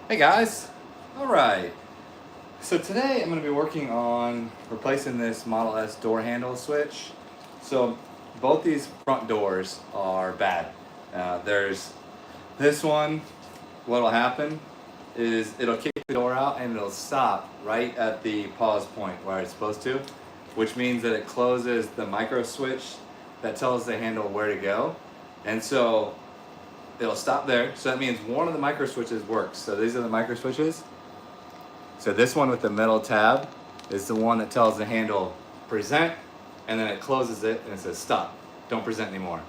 Hey guys, all right. So today I'm going to be working on replacing this Model S door handle switch. So both these front doors are bad. There's this one. What'll happen is it'll kick the door out and it'll stop right at the pause point where it's supposed to, which means that it closes the micro switch that tells the handle where to go. And so it'll stop there. So that means one of the micro switches works. So these are the micro switches. So this one with the metal tab is the one that tells the handle present, and then it closes it and it says stop, don't present anymore.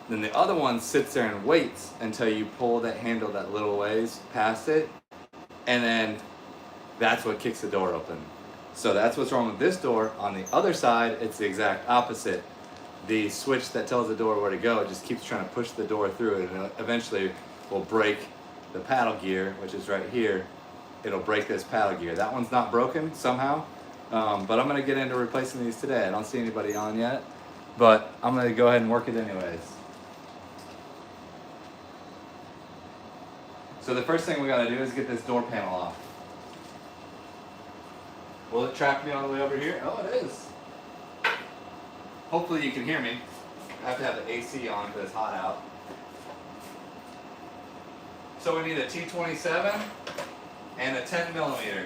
Then the other one sits there and waits until you pull that handle that little ways past it, and then that's what kicks the door open. So that's what's wrong with this door. On the other side, it's the exact opposite. The switch that tells the door where to go just keeps trying to push the door through it, and eventually will break the paddle gear, which is right here. It'll break this paddle gear. That one's not broken somehow, but I'm gonna get into replacing these today. I don't see anybody on yet, but I'm gonna go ahead and work it anyways. So the first thing we gotta do is get this door panel off. Will it track me all the way over here? Oh, it is. Hopefully you can hear me. I have to have the AC on because it's hot out. So we need a T27 and a 10 millimeter.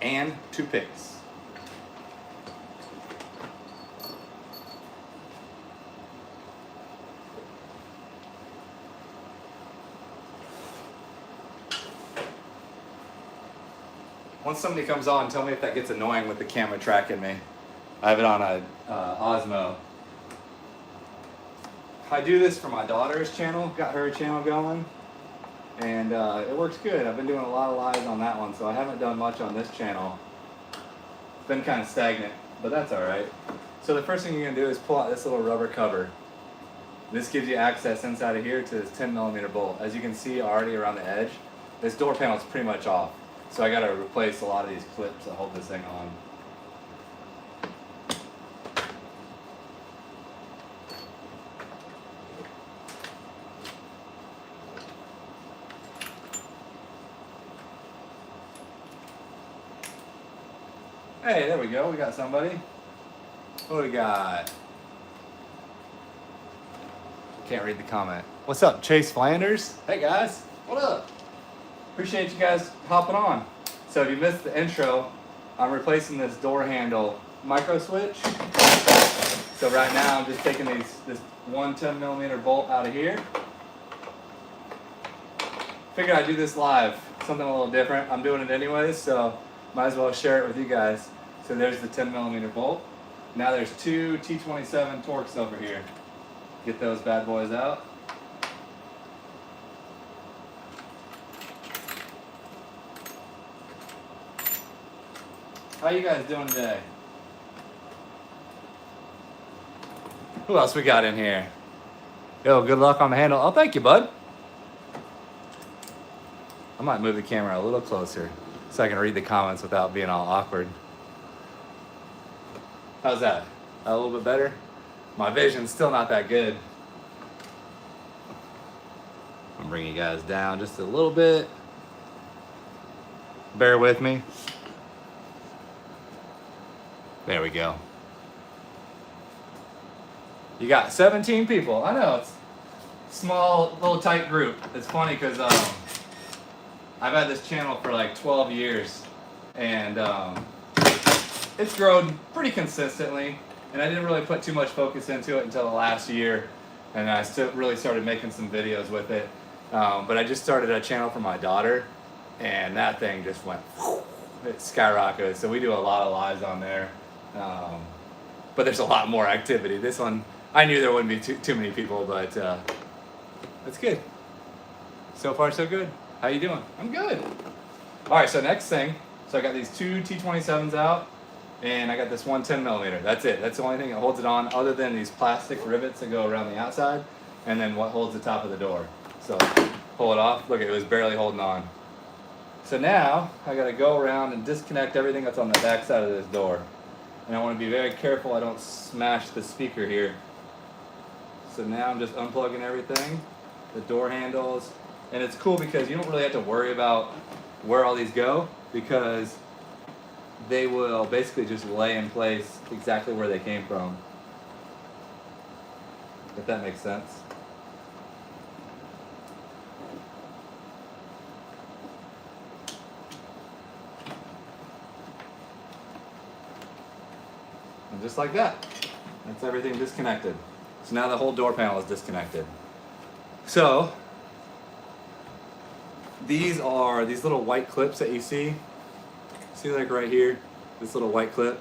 And 2 picks. Once somebody comes on, tell me if that gets annoying with the camera tracking me. I have it on a Osmo. I do this for my daughter's channel, got her channel going, and it works good. I've been doing a lot of lives on that one, so I haven't done much on this channel. It's been kind of stagnant, but that's all right. So the first thing you're gonna do is pull out this little rubber cover. This gives you access inside of here to this 10 millimeter bolt. As you can see already around the edge, this door panel is pretty much off. So I gotta replace a lot of these clips that hold this thing on. Hey, there we go, we got somebody. What do we got? Can't read the comment. What's up, Chase Flanders? Hey guys, what up? Appreciate you guys hopping on. So if you missed the intro, I'm replacing this door handle micro switch. So right now I'm just taking this one 10 millimeter bolt out of here. Figured I'd do this live, something a little different. I'm doing it anyways, so might as well share it with you guys. So there's the 10 millimeter bolt. Now there's 2 T27 Torx over here. Get those bad boys out. How you guys doing today? Who else we got in here? Yo, good luck on the handle. Oh, thank you, bud. I might move the camera a little closer so I can read the comments without being all awkward. How's that? A little bit better? My vision's still not that good. I'm bringing you guys down just a little bit. Bear with me. There we go. You got 17 people. I know, it's a small, little tight group. It's funny because I've had this channel for like 12 years, and it's grown pretty consistently, and I didn't really put too much focus into it until the last year, and I still really started making some videos with it. But I just started a channel for my daughter, and that thing just went, it skyrocketed. So we do a lot of lives on there. But there's a lot more activity. This one, I knew there wouldn't be too many people, but that's good. So far, so good. How you doing? I'm good. All right, so next thing, so I got these 2 T27s out, and I got this one 10 millimeter. That's it. That's the only thing that holds it on, other than these plastic rivets that go around the outside, and then what holds the top of the door. So pull it off. Look, it was barely holding on. So now I gotta go around and disconnect everything that's on the back side of this door. And I wanna be very careful I don't smash the speaker here. So now I'm just unplugging everything, the door handles, and it's cool because you don't really have to worry about where all these go because they will basically just lay in place exactly where they came from. If that makes sense. And just like that, that's everything disconnected. So now the whole door panel is disconnected. So these are these little white clips that you see. See, like right here, this little white clip.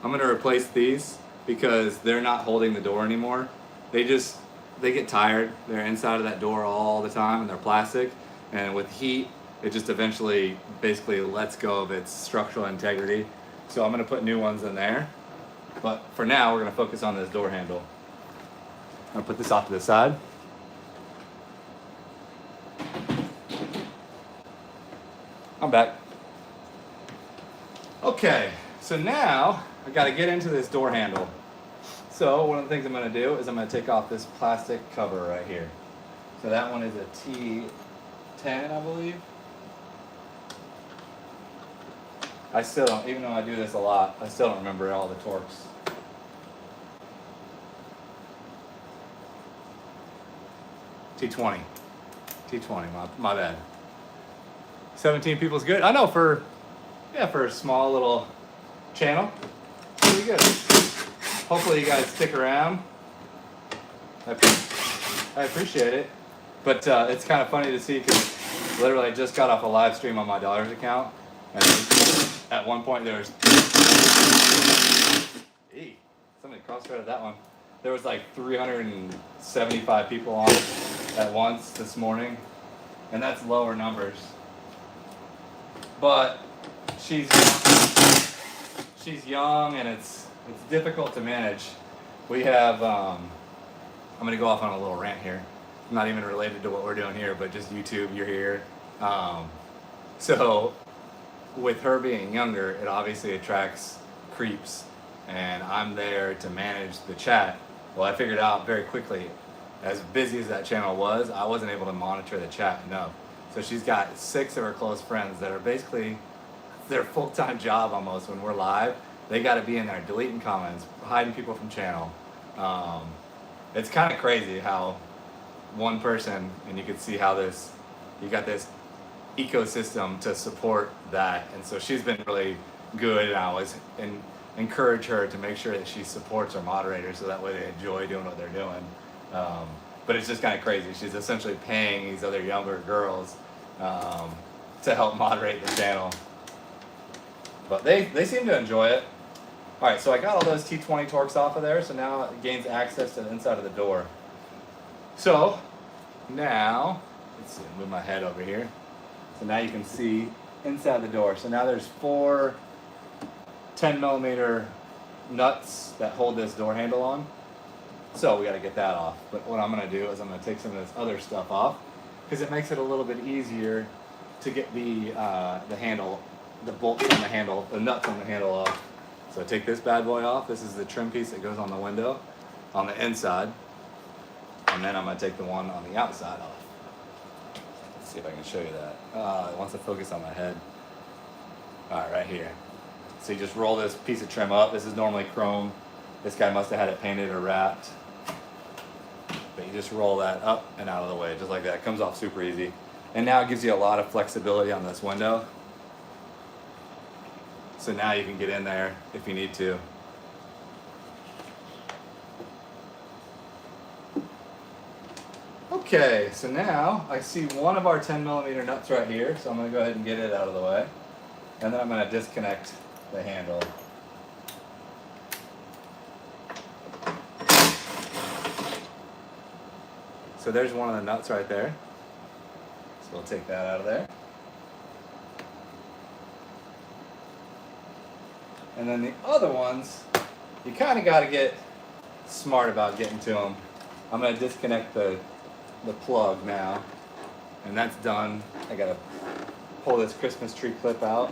I'm gonna replace these because they're not holding the door anymore. They get tired. They're inside of that door all the time and they're plastic. And with heat, it just eventually basically lets go of its structural integrity. So I'm gonna put new ones in there. But for now, we're gonna focus on this door handle. I'm gonna put this off to the side. I'm back. Okay, so now I gotta get into this door handle. So one of the things I'm gonna do is I'm gonna take off this plastic cover right here. So that one is a T10, I believe. I still don't, even though I do this a lot, I still don't remember all the torques. T20. T20, my bad. 17 people's good. I know for a small little channel, pretty good. Hopefully you guys stick around. I appreciate it. But it's kind of funny to see because literally I just got off a live stream on my daughter's account. And at one point there was... Somebody cross-threaded that one. There was like 375 people on at once this morning. And that's lower numbers. But she's young and it's difficult to manage. We have I'm gonna go off on a little rant here. Not even related to what we're doing here, but just YouTube, you're here. So with her being younger, it obviously attracts creeps, and I'm there to manage the chat. Well, I figured out very quickly, as busy as that channel was, I wasn't able to monitor the chat enough. So she's got 6 of her close friends that are basically their full-time job almost when we're live. They got to be in there deleting comments, hiding people from channel. It's kind of crazy how one person, and you can see how you got this ecosystem to support that. And so she's been really good, and I always encourage her to make sure that she supports her moderators so that way they enjoy doing what they're doing. But it's just kind of crazy. She's essentially paying these other younger girls to help moderate the channel. But they seem to enjoy it. All right, so I got all those T20 torques off of there, so now it gains access to the inside of the door. So now, let's see, move my head over here. So now you can see inside the door. So now there's 4 10mm nuts that hold this door handle on. So we got to get that off. But what I'm going to do is I'm going to take some of this other stuff off because it makes it a little bit easier to get the handle, the bolts on the handle, the nuts on the handle off. So take this bad boy off. This is the trim piece that goes on the window on the inside. And then I'm going to take the one on the outside off. Let's see if I can show you that. It wants to focus on my head. All right, right here. So you just roll this piece of trim up. This is normally chrome. This guy must have had it painted or wrapped. But you just roll that up and out of the way, just like that. It comes off super easy. And now it gives you a lot of flexibility on this window. So now you can get in there if you need to. Okay, so now I see one of our 10mm nuts right here, so I'm going to go ahead and get it out of the way. And then I'm going to disconnect the handle. So there's one of the nuts right there. So we'll take that out of there. And then the other ones, you kind of got to get smart about getting to them. I'm going to disconnect the plug now. And that's done. I got to pull this Christmas tree clip out.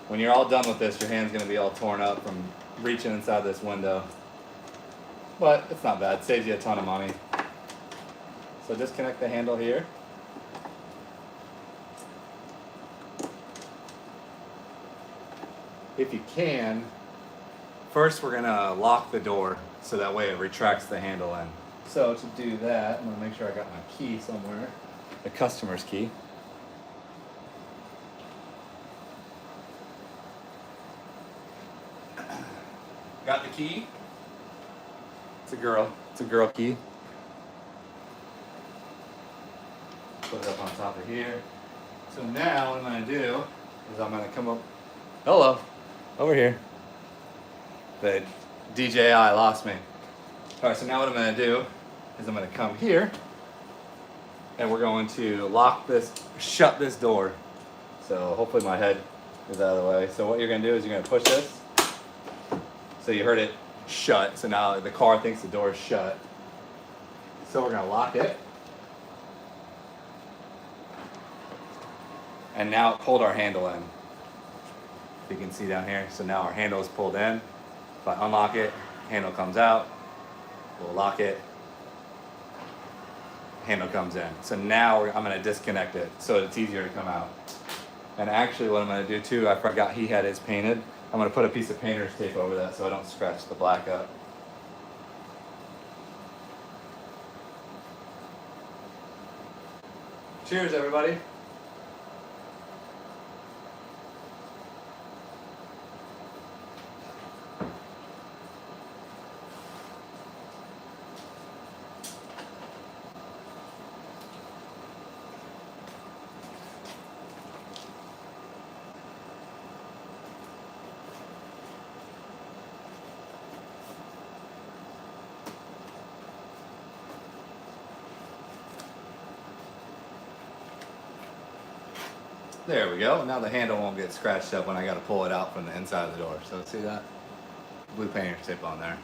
When you're all done with this, your hand's gonna be all torn up from reaching inside this window. But it's not bad, it saves you a ton of money. So disconnect the handle here. If you can, first we're gonna lock the door so that way it retracts the handle in. So to do that, I'm gonna make sure I got my key somewhere, the customer's key. Got the key? It's a girl key. Put it up on top of here. So now what I'm gonna do is I'm gonna come up, hello, over here. The DJI lost me. All right, so now what I'm gonna do is I'm gonna come here and we're going to lock this, shut this door. So hopefully my head is out of the way. So what you're gonna do is you're gonna push this. So you heard it shut, so now the car thinks the door is shut. So we're gonna lock it. And now it pulled our handle in. If you can see down here, so now our handle is pulled in. If I unlock it, handle comes out. We'll lock it, handle comes in. So now I'm gonna disconnect it so it's easier to come out. And actually what I'm gonna do too, I forgot he had his painted. I'm gonna put a piece of painter's tape over that so I don't scratch the black up. Cheers, everybody. There we go. Now the handle won't get scratched up when I got to pull it out from the inside of the door. So see that? Blue painter's tape on there.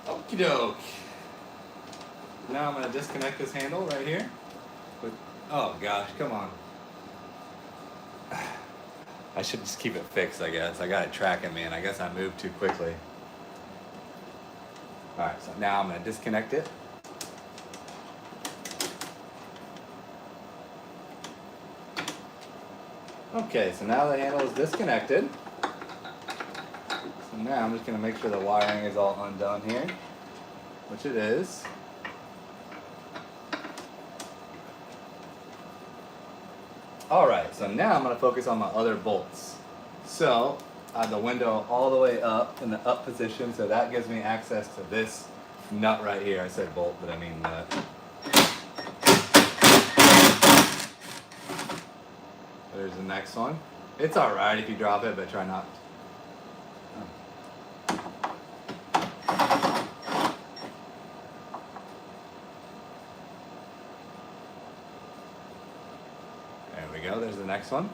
Okie doke. Now I'm going to disconnect this handle right here. Oh gosh, come on. I should just keep it fixed, I guess. I got it tracking me and I guess I moved too quickly. Alright, so now I'm going to disconnect it. Okay, so now the handle is disconnected. So now I'm just going to make sure the wiring is all undone here, which it is. Alright, so now I'm going to focus on my other bolts. So I have the window all the way up in the up position, so that gives me access to this nut right here. I said bolt, but I mean nut. There's the next one. It's alright if you drop it, but try not. There we go, there's the next one.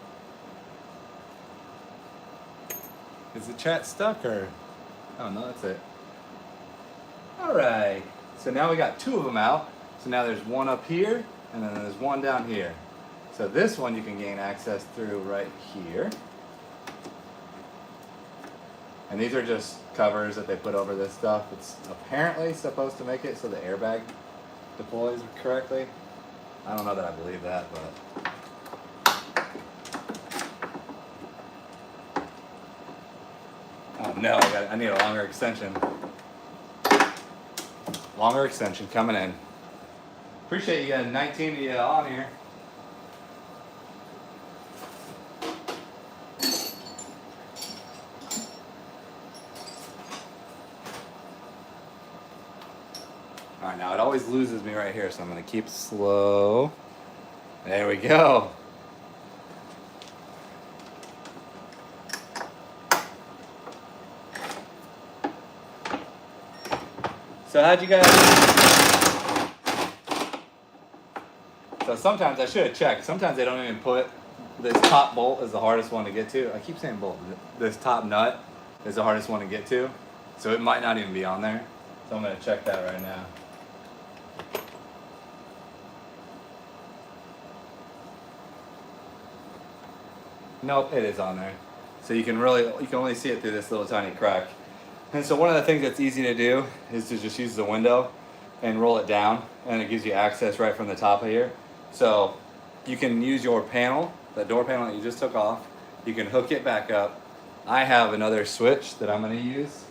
Is the chat stuck or? Oh no, that's it. Alright, so now we got two of them out. So now there's one up here, and then there's one down here. So this one you can gain access through right here. And these are just covers that they put over this stuff. It's apparently supposed to make it so the airbag deploys correctly. I don't know that I believe that, but. Oh no, I need a longer extension. Longer extension coming in. Appreciate you getting 19 of you on here. Alright, now it always loses me right here, so I'm going to keep slow. There we go. So how'd you guys... So sometimes, I should have checked, sometimes they don't even put this top bolt as the hardest one to get to. I keep saying bolt. This top nut is the hardest one to get to. So it might not even be on there. So I'm gonna check that right now. Nope, it is on there. So you can only see it through this little tiny crack. And so one of the things that's easy to do is to just use the window and roll it down, and it gives you access right from the top of here. So you can use your panel, the door panel that you just took off, you can hook it back up. I have another switch that I'm gonna use.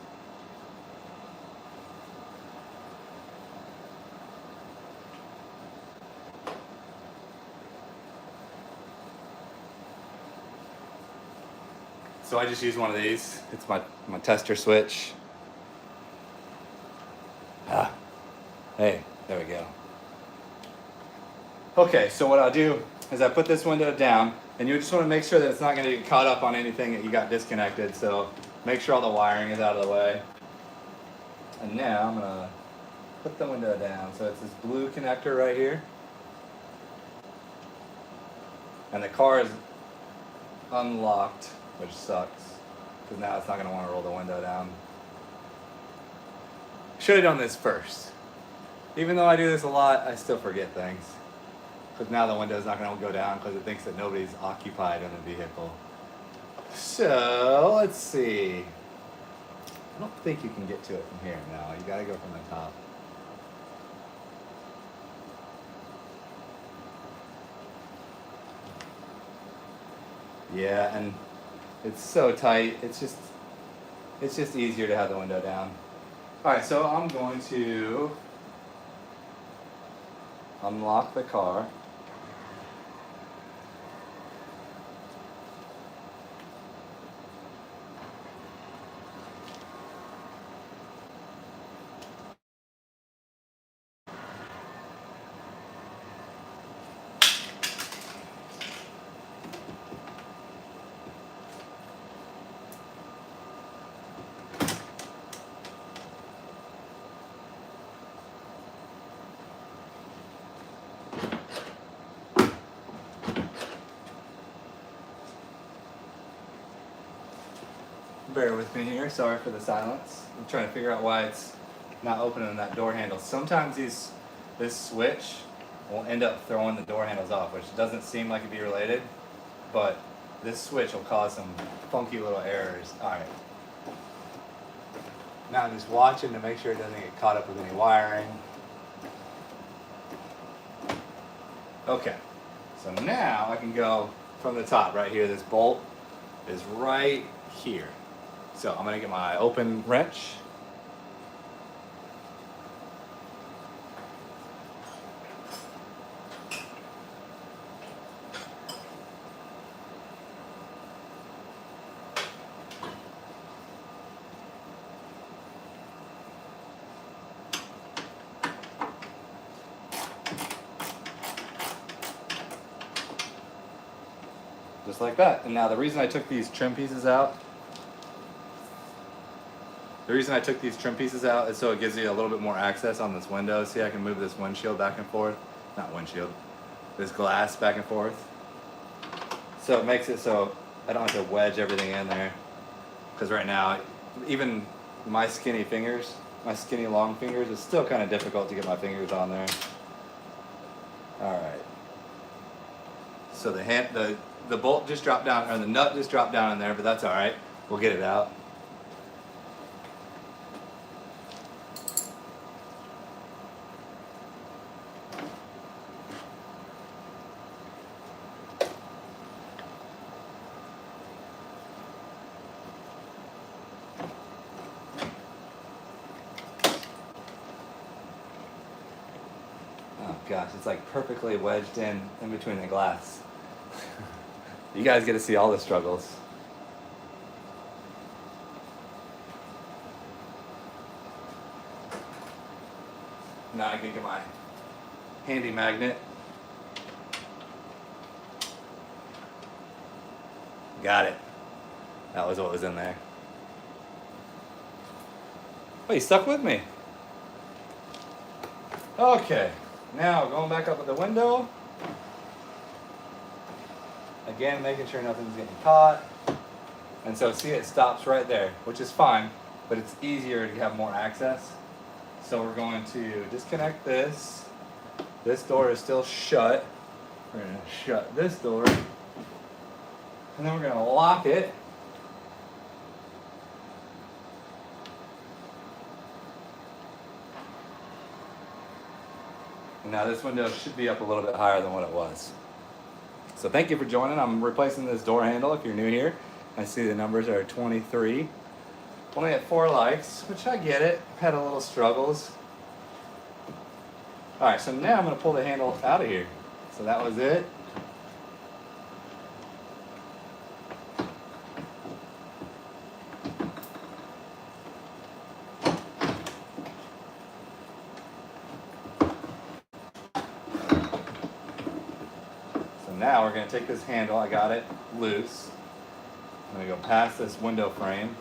So I just use one of these. It's my tester switch. Hey, there we go. Okay, so what I'll do is I put this window down, and you just want to make sure that it's not going to get caught up on anything that you got disconnected. So make sure all the wiring is out of the way. And now I'm going to put the window down. So it's this blue connector right here. And the car is unlocked, which sucks, because now it's not going to want to roll the window down. Should have done this first. Even though I do this a lot, I still forget things. Because now the window's not going to go down because it thinks that nobody's occupied in the vehicle. So, let's see. I don't think you can get to it from here now. You got to go from the top. Yeah, and it's so tight. It's just easier to have the window down. All right, so I'm going to unlock the car. Bear with me here, sorry for the silence. I'm trying to figure out why it's not opening that door handle. Sometimes this switch will end up throwing the door handles off, which doesn't seem like it'd be related, but this switch will cause some funky little errors. Alright. Now I'm just watching to make sure it doesn't get caught up with any wiring. Okay, so now I can go from the top right here. This bolt is right here. So I'm going to get my open wrench. Just like that. And now the reason I took these trim pieces out is so it gives you a little bit more access on this window. See, I can move this windshield back and forth. Not windshield. This glass back and forth. So it makes it so I don't have to wedge everything in there. Because right now, even my skinny long fingers, it's still kind of difficult to get my fingers on there. Alright. So the bolt just dropped down, or the nut just dropped down in there, but that's alright. We'll get it out. Oh gosh, it's like perfectly wedged in between the glass. You guys get to see all the struggles. Now I can get my handy magnet. Got it. That was what was in there. Oh, you stuck with me. Okay, now going back up with the window. Again, making sure nothing's getting caught. And so see, it stops right there, which is fine, but it's easier to have more access. So we're going to disconnect this. This door is still shut. We're going to shut this door. And then we're going to lock it. And now this window should be up a little bit higher than what it was. So thank you for joining. I'm replacing this door handle. If you're new here, I see the numbers are 23. Only at 4 likes, which I get it. Had a little struggles. All right, so now I'm going to pull the handle out of here. So that was it. So now we're going to take this handle. I got it loose. I'm going to go past this window frame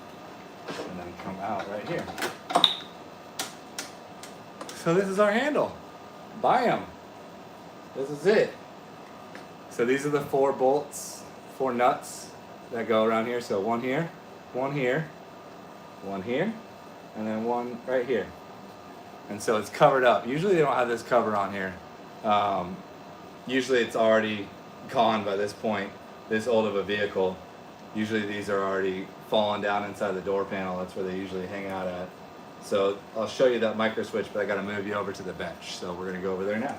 and then come out right here. So this is our handle. Bam! This is it. So these are the 4 bolts, 4 nuts that go around here. So one here, one here, one here, and then one right here. And so it's covered up. Usually they don't have this cover on here. Usually it's already gone by this point, this old of a vehicle. Usually these are already fallen down inside the door panel. That's where they usually hang out at. So I'll show you that micro switch, but I got to move you over to the bench. So we're going to go over there now.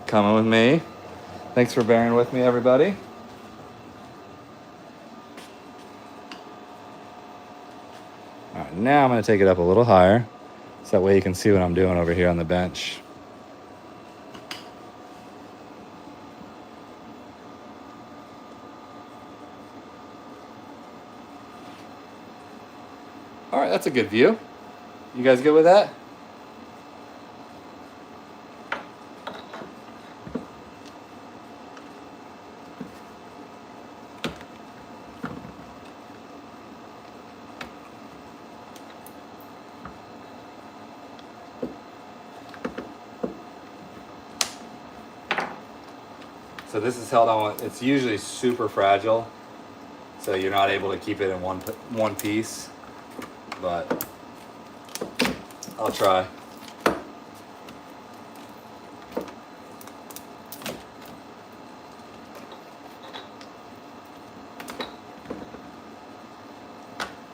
Coming with me. Thanks for bearing with me, everybody. All right, now I'm going to take it up a little higher, so that way you can see what I'm doing over here on the bench. All right, that's a good view. You guys good with that? So this is held on, it's usually super fragile, so you're not able to keep it in one piece, but I'll try.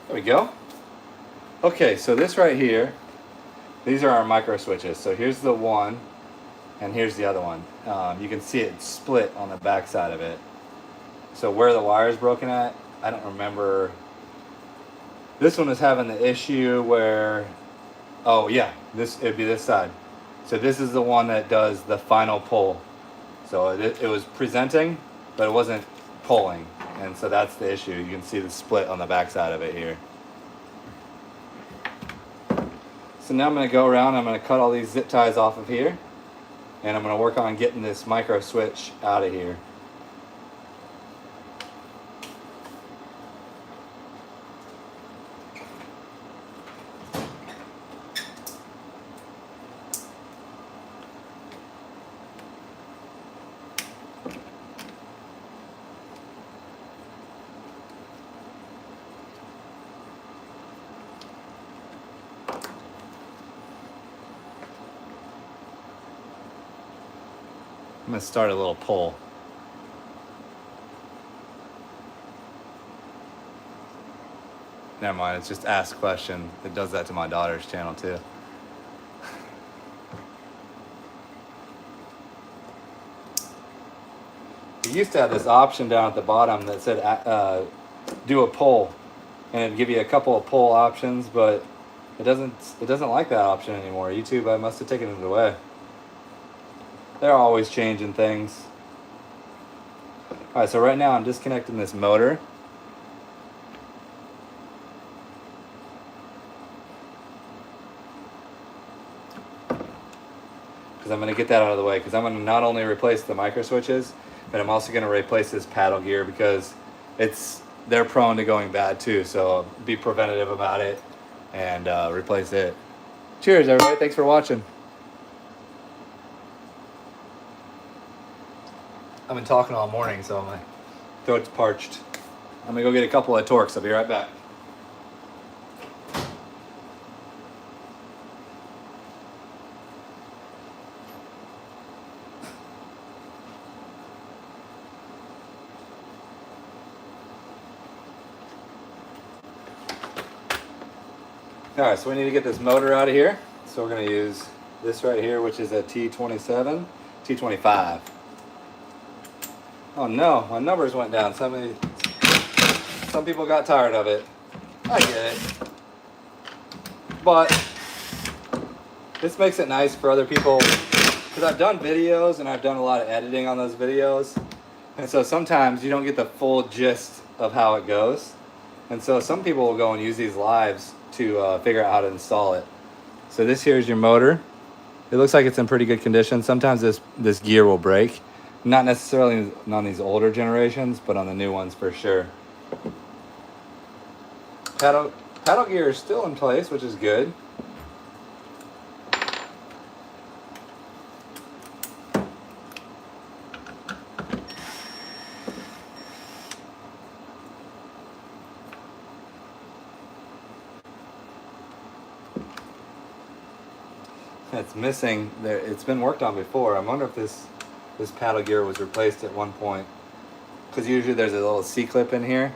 There we go. Okay, so this right here, these are our micro switches. So here's the one, and here's the other one. You can see it split on the back side of it. So where the wire's broken at, I don't remember. This one is having the issue where, oh yeah, it'd be this side. So this is the one that does the final pull. So it was presenting, but it wasn't pulling. And so that's the issue. You can see the split on the back side of it here. So now I'm going to go around, I'm going to cut all these zip ties off of here. And I'm going to work on getting this micro switch out of here. I'm going to start a little pull. Never mind, it's just ask question. It does that to my daughter's channel too. You used to have this option down at the bottom that said do a poll, and it'd give you a couple of poll options, but it doesn't like that option anymore. YouTube, I must have taken it away. They're always changing things. All right, so right now I'm disconnecting this motor. because I'm going to get that out of the way, because I'm going to not only replace the micro switches, but I'm also going to replace this paddle gear because they're prone to going bad too. So be preventative about it and replace it. Cheers, everybody. Thanks for watching. I've been talking all morning, so my throat's parched. I'm gonna go get a couple of Torques. I'll be right back. All right, so we need to get this motor out of here. So we're gonna use this right here, which is a T27, T25. Oh no, my numbers went down. Some people got tired of it. I get it. But this makes it nice for other people, because I've done videos and I've done a lot of editing on those videos. And so sometimes you don't get the full gist of how it goes. And so some people will go and use these lives to figure out how to install it. So this here is your motor. It looks like it's in pretty good condition. Sometimes this gear will break. Not necessarily on these older generations, but on the new ones for sure. Paddle gear is still in place, which is good. It's missing there. It's been worked on before. I wonder if this paddle gear was replaced at one point, because usually there's a little C-clip in here.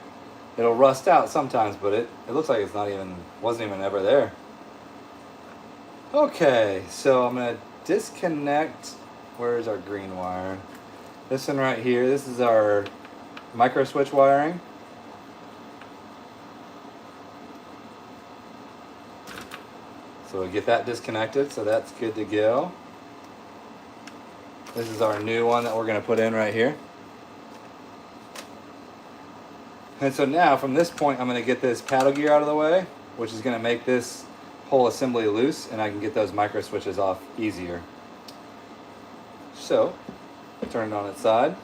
It'll rust out sometimes, but it looks like wasn't even ever there. Okay, so I'm gonna disconnect. Where's our green wire? This one right here. This is our micro switch wiring. So we'll get that disconnected, so that's good to go. This is our new one that we're going to put in right here. And so now from this point, I'm going to get this paddle gear out of the way, which is going to make this whole assembly loose, and I can get those micro switches off easier. So turn it on its side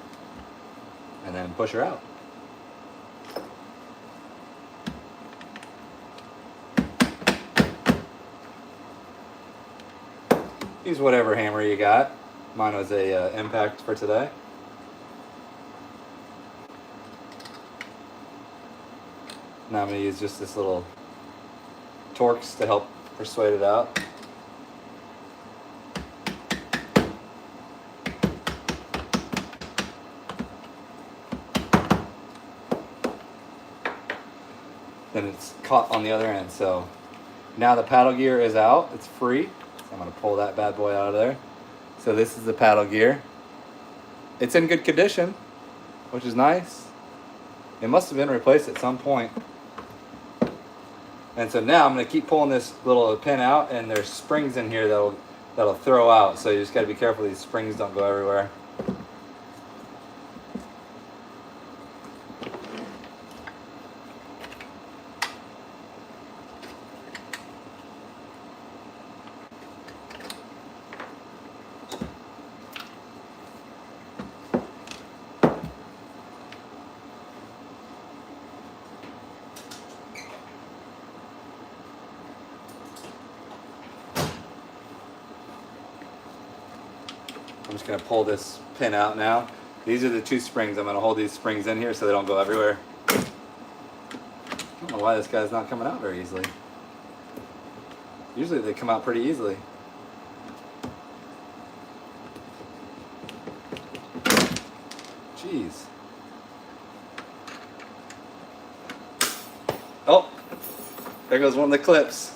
and then push her out. Use whatever hammer you got. Mine was a Impact for today. Now I'm going to use just this little Torques to help persuade it out. Then it's caught on the other end. So now the paddle gear is out. It's free. I'm going to pull that bad boy out of there. So this is the paddle gear. It's in good condition, which is nice. It must have been replaced at some point. And so now I'm going to keep pulling this little pin out, and there's springs in here that'll throw out. So you just got to be careful these springs don't go everywhere. I'm just going to pull this pin out now. These are the two springs. I'm going to hold these springs in here so they don't go everywhere. I don't know why this guy's not coming out very easily. Usually they come out pretty easily. Jeez. Oh, there goes one of the clips.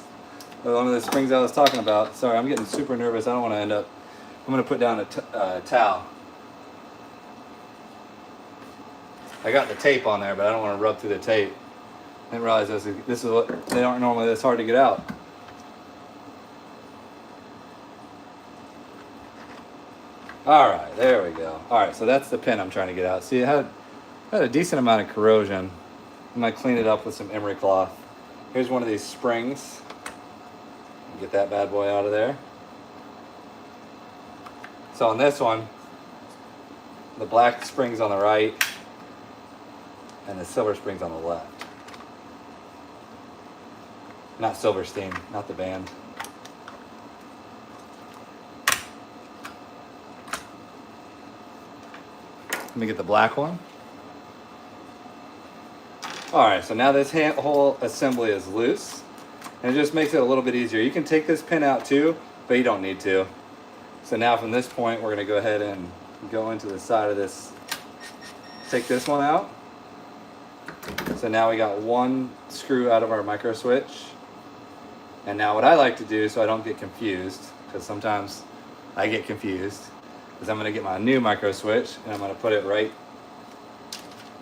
One of the springs I was talking about. Sorry, I'm getting super nervous. I don't want to end up... I'm going to put down a towel. I got the tape on there, but I don't want to rub through the tape. I didn't realize this is what they aren't normally this hard to get out. All right, there we go. All right, so that's the pin I'm trying to get out. See, it had a decent amount of corrosion. I might clean it up with some emery cloth. Here's one of these springs. Get that bad boy out of there. So on this one, the black spring's on the right and the silver spring's on the left. Not Silverstein, not the band. Let me get the black one. All right, so now this whole assembly is loose, and it just makes it a little bit easier. You can take this pin out too, but you don't need to. So now from this point, we're gonna go ahead and go into the side of this, take this one out. So now we got one screw out of our micro switch. And now what I like to do, so I don't get confused, because sometimes I get confused, is I'm gonna get my new micro switch and I'm gonna put it right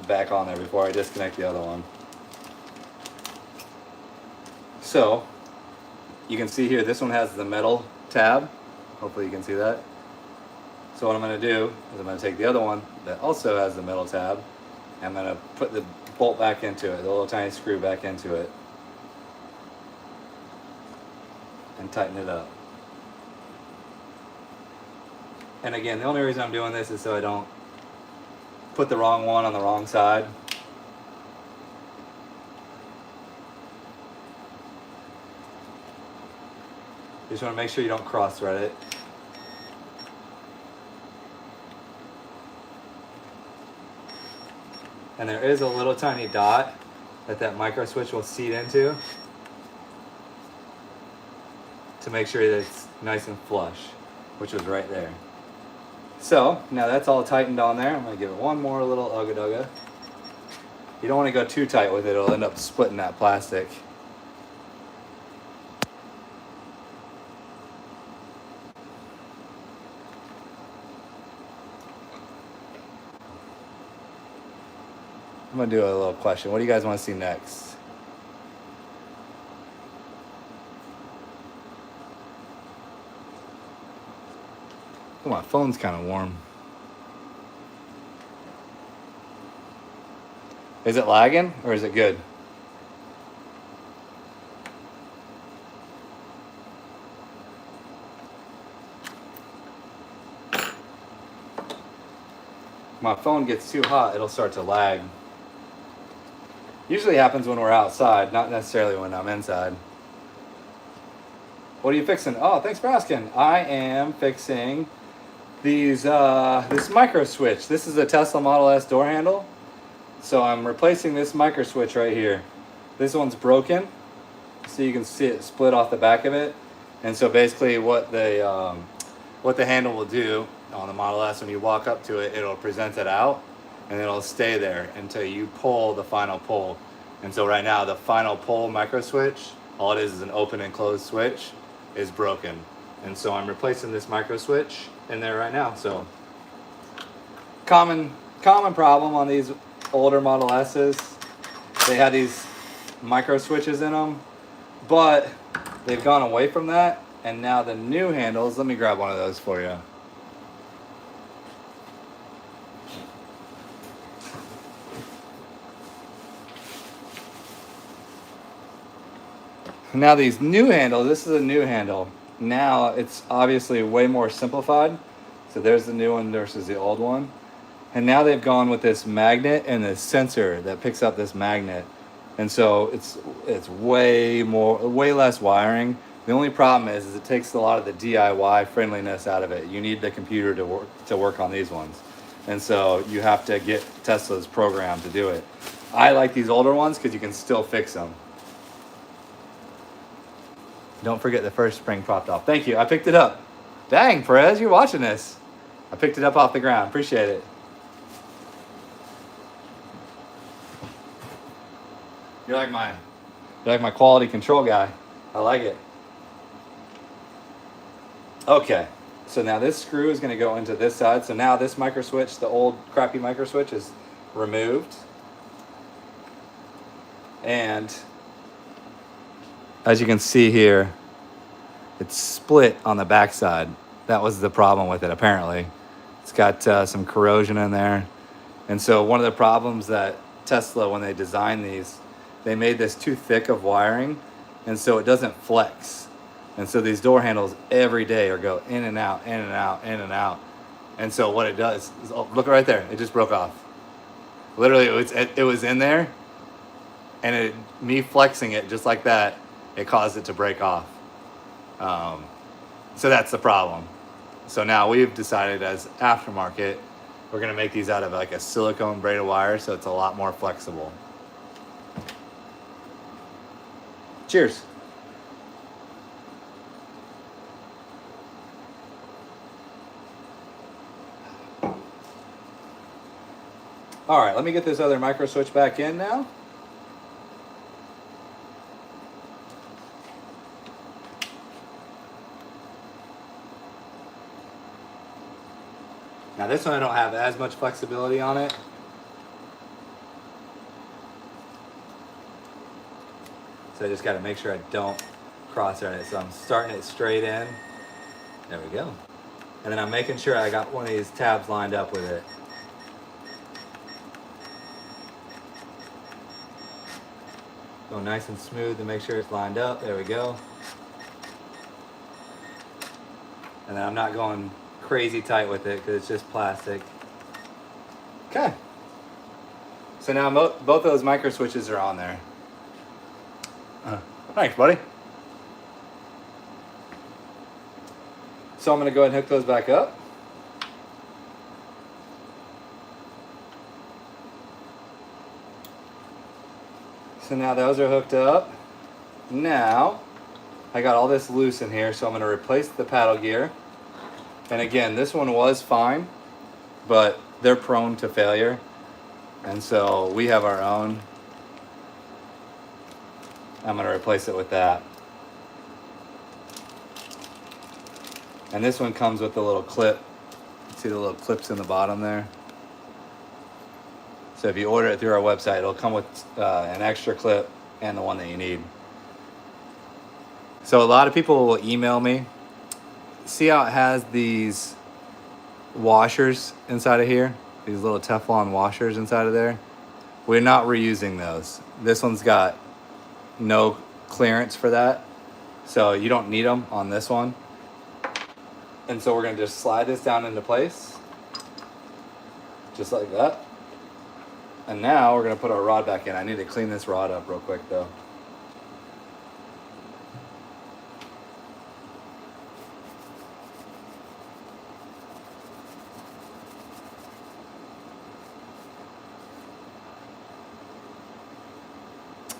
back on there before I disconnect the other one. So you can see here, this one has the metal tab. Hopefully you can see that. So what I'm gonna do is I'm gonna take the other one that also has the metal tab, and I'm gonna put the bolt back into it, the little tiny screw back into it, and tighten it up. And again, the only reason I'm doing this is so I don't put the wrong one on the wrong side. You just want to make sure you don't cross thread it. And there is a little tiny dot that micro switch will seat into to make sure that it's nice and flush, which was right there. So now that's all tightened on there. I'm gonna give it one more little ugga-dugga. You don't want to go too tight with it, it'll end up splitting that plastic. I'm gonna do a little question. What do you guys want to see next? Oh, my phone's kind of warm. Is it lagging or is it good? My phone gets too hot, it'll start to lag. Usually happens when we're outside, not necessarily when I'm inside. What are you fixing? Oh, thanks for asking. I am fixing this micro switch. This is a Tesla Model S door handle. So I'm replacing this micro switch right here. This one's broken, so you can see it split off the back of it. And so basically what the handle will do on the Model S, when you walk up to it, it'll present it out and it'll stay there until you pull the final pull. And so right now the final pull micro switch, all it is an open and closed switch, is broken. And so I'm replacing this micro switch in there right now. So common problem on these older Model S's. They had these micro switches in them, but they've gone away from that. And now the new handles, let me grab one of those for you. Now these new handles, this is a new handle. Now it's obviously way more simplified. So there's the new one versus the old one. And now they've gone with this magnet and this sensor that picks up this magnet. And so it's way less wiring. The only problem is it takes a lot of the DIY friendliness out of it. You need the computer to work on these ones. And so you have to get Tesla's program to do it. I like these older ones because you can still fix them. Don't forget the first spring popped off. Thank you, I picked it up. Dang, Perez, you're watching this. I picked it up off the ground, appreciate it. You're like my quality control guy. I like it. Okay, so now this screw is gonna go into this side. So now this micro switch, the old crappy micro switch, is removed. And as you can see here, it's split on the back side. That was the problem with it, apparently. It's got some corrosion in there. And so one of the problems that Tesla, when they designed these, they made this too thick of wiring, and so it doesn't flex. And so these door handles every day are go in and out, in and out, in and out. And so what it does is, oh, look right there, it just broke off. Literally, it was in there, and me flexing it just like that, it caused it to break off. So that's the problem. So now we've decided as aftermarket, we're gonna make these out of like a silicone braided wire, so it's a lot more flexible. Cheers. All right, let me get this other micro switch back in now. Now this one I don't have as much flexibility on it. So I just gotta make sure I don't cross thread it. So I'm starting it straight in. There we go. And then I'm making sure I got one of these tabs lined up with it. Go nice and smooth to make sure it's lined up. There we go. And then I'm not going crazy tight with it because it's just plastic. Okay. So now both of those micro switches are on there. Thanks, buddy. So I'm going to go ahead and hook those back up. So now those are hooked up. Now I got all this loose in here, so I'm going to replace the paddle gear. And again, this one was fine, but they're prone to failure. And so we have our own. I'm going to replace it with that. And this one comes with a little clip. See the little clips in the bottom there? So if you order it through our website, it'll come with an extra clip and the one that you need. So a lot of people will email me. See how it has these washers inside of here? These little Teflon washers inside of there? We're not reusing those. This one's got no clearance for that. So you don't need them on this one. And so we're gonna just slide this down into place. Just like that. And now we're gonna put our rod back in. I need to clean this rod up real quick though.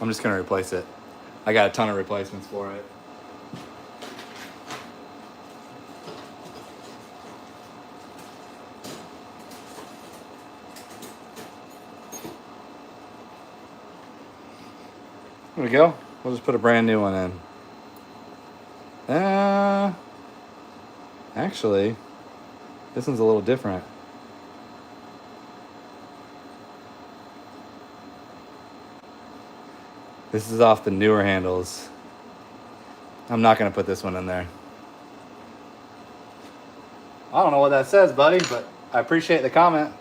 I'm just gonna replace it. I got a ton of replacements for it. There we go. We'll just put a brand new one in. Actually, this one's a little different. This is off the newer handles. I'm not gonna put this one in there. I don't know what that says, buddy, but I appreciate the comment.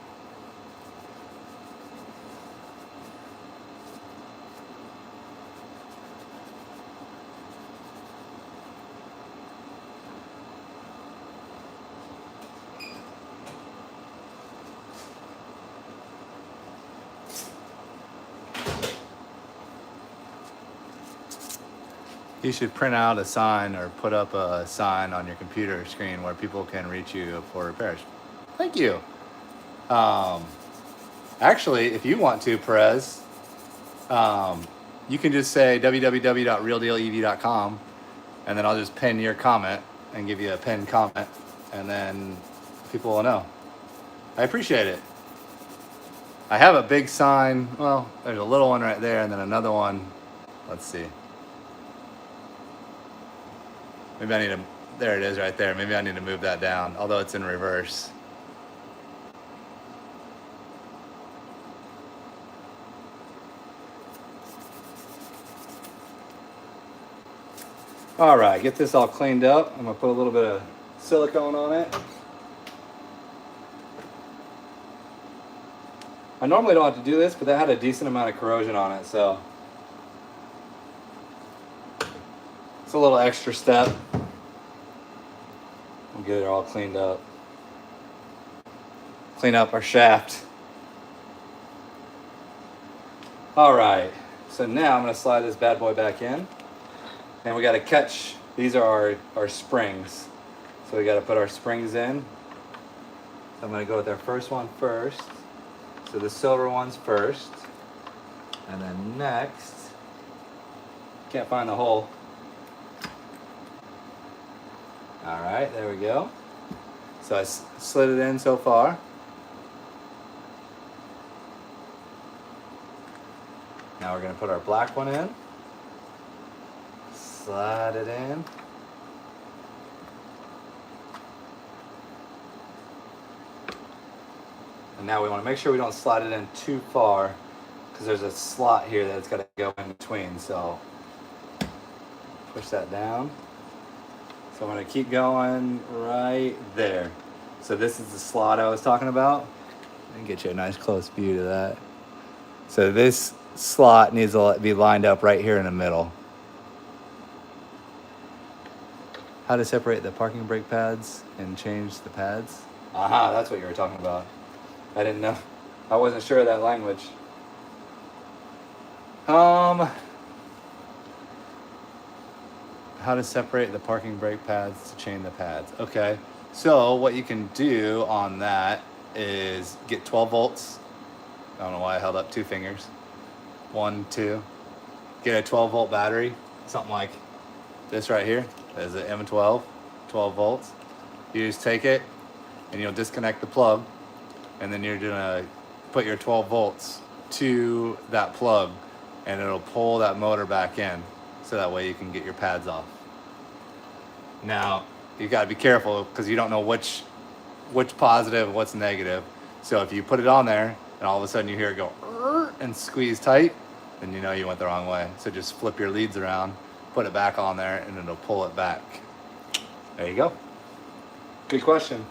You should print out a sign or put up a sign on your computer screen where people can reach you for repairs. Thank you. Actually, if you want to, Perez, you can just say www.realdealev.com, and then I'll just pin your comment and give you a pinned comment, and then people will know. I appreciate it. I have a big sign. Well, there's a little one right there, and then another one. Let's see. Maybe I need to, there it is right there. Maybe I need to move that down, although it's in reverse. All right, get this all cleaned up. I'm gonna put a little bit of silicone on it. I normally don't have to do this, but that had a decent amount of corrosion on it, so It's a little extra step. We'll get it all cleaned up. Clean up our shaft. All right, so now I'm gonna slide this bad boy back in. And we gotta catch, these are our springs. So we gotta put our springs in. So I'm gonna go with our first one first. So the silver one's first. And then next, can't find the hole. All right, there we go. So I slid it in so far. Now we're gonna put our black one in. Slide it in. And now we wanna make sure we don't slide it in too far because there's a slot here that's gotta go in between. So push that down. So I'm gonna keep going right there. So this is the slot I was talking about. Let me get you a nice close view to that. So this slot needs to be lined up right here in the middle. How to separate the parking brake pads and change the pads? Aha, that's what you were talking about. I didn't know. I wasn't sure of that language. How to separate the parking brake pads to change the pads. Okay, so what you can do on that is get 12 volts. I don't know why I held up two fingers. 1, 2. Get a 12 volt battery, something like this right here. There's an M12, 12 volts. You just take it and you'll disconnect the plug, and then you're gonna put your 12 volts to that plug, and it'll pull that motor back in, so that way you can get your pads off. Now, you gotta be careful because you don't know which positive, what's negative. So if you put it on there and all of a sudden you hear it go and squeeze tight, then you know you went the wrong way. So just flip your leads around, put it back on there, and it'll pull it back. There you go. Good question.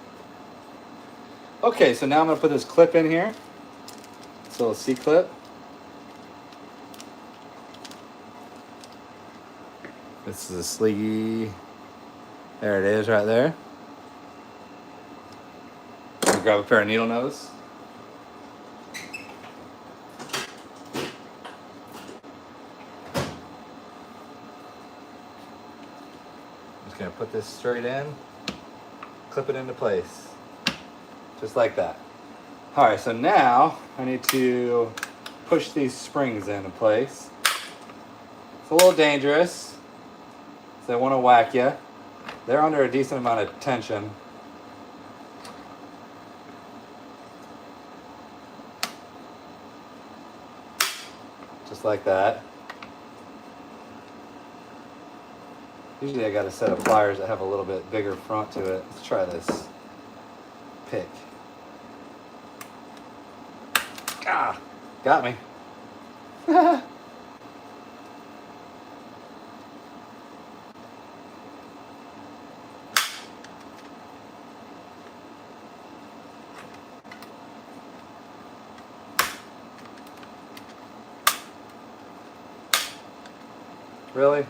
Okay, so now I'm gonna put this clip in here. This little C-clip. This is a sleegy. There it is right there. Grab a pair of needle nose. Just gonna put this straight in, clip it into place. Just like that. All right, so now I need to push these springs into place. It's a little dangerous, so they wanna whack you. They're under a decent amount of tension. Just like that. Usually I got a set of pliers that have a little bit bigger front to it. Let's try this pick. Ah, got me. Really?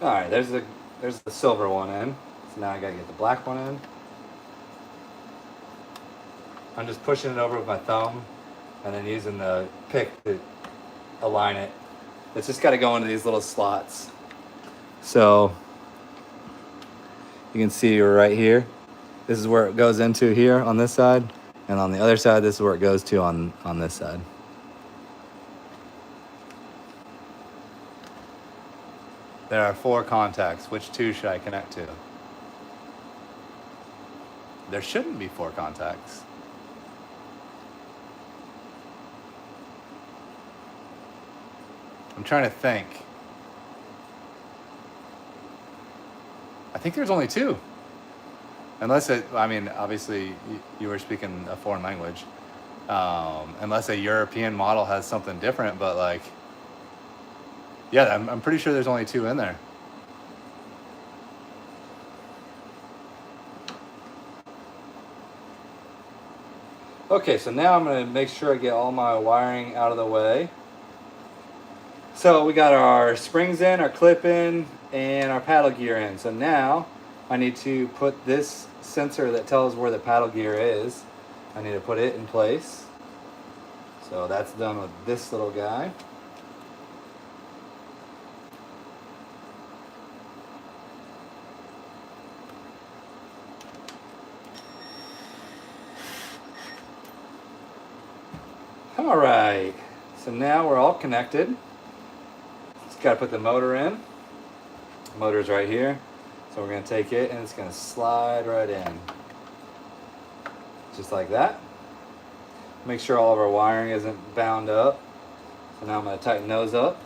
All right, there's the silver one in. So now I gotta get the black one in. I'm just pushing it over with my thumb and then using the pick to align it. It's just gotta go into these little slots. So you can see right here, this is where it goes into here on this side, and on the other side, this is where it goes to on this side. There are 4 contacts. Which 2 should I connect to? There shouldn't be 4 contacts. I'm trying to think. I think there's only 2. Unless it, I mean, obviously you were speaking a foreign language. Unless a European model has something different, but like, yeah, I'm pretty sure there's only 2 in there. Okay, so now I'm going to make sure I get all my wiring out of the way. So we got our springs in, our clip in, and our paddle gear in. So now I need to put this sensor that tells where the paddle gear is. I need to put it in place. So that's done with this little guy. All right, so now we're all connected. Just got to put the motor in. The motor's right here. So we're going to take it and it's going to slide right in. Just like that. Make sure all of our wiring isn't bound up. So now I'm going to tighten those up.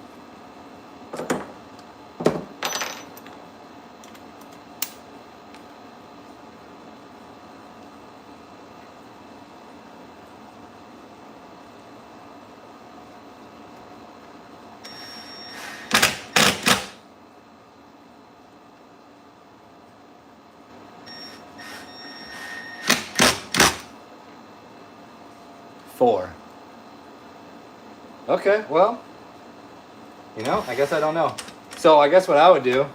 Four. Okay, well, I guess I don't know. So I guess what I would do,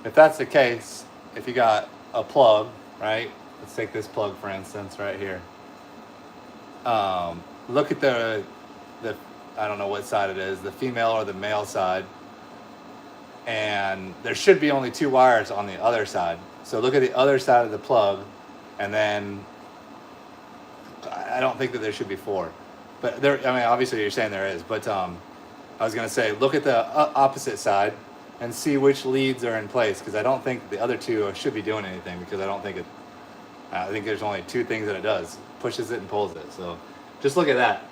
if that's the case, if you got a plug, right? Let's take this plug for instance, right here. Look at the I don't know what side it is, the female or the male side, and there should be only 2 wires on the other side. So look at the other side of the plug, and then I don't think that there should be 4, but there. I mean, obviously you're saying there is, but I was gonna say look at the opposite side and see which leads are in place, because I don't think the other 2 should be doing anything, because I don't think it. I think there's only 2 things that it does: pushes it and pulls it. So just look at that,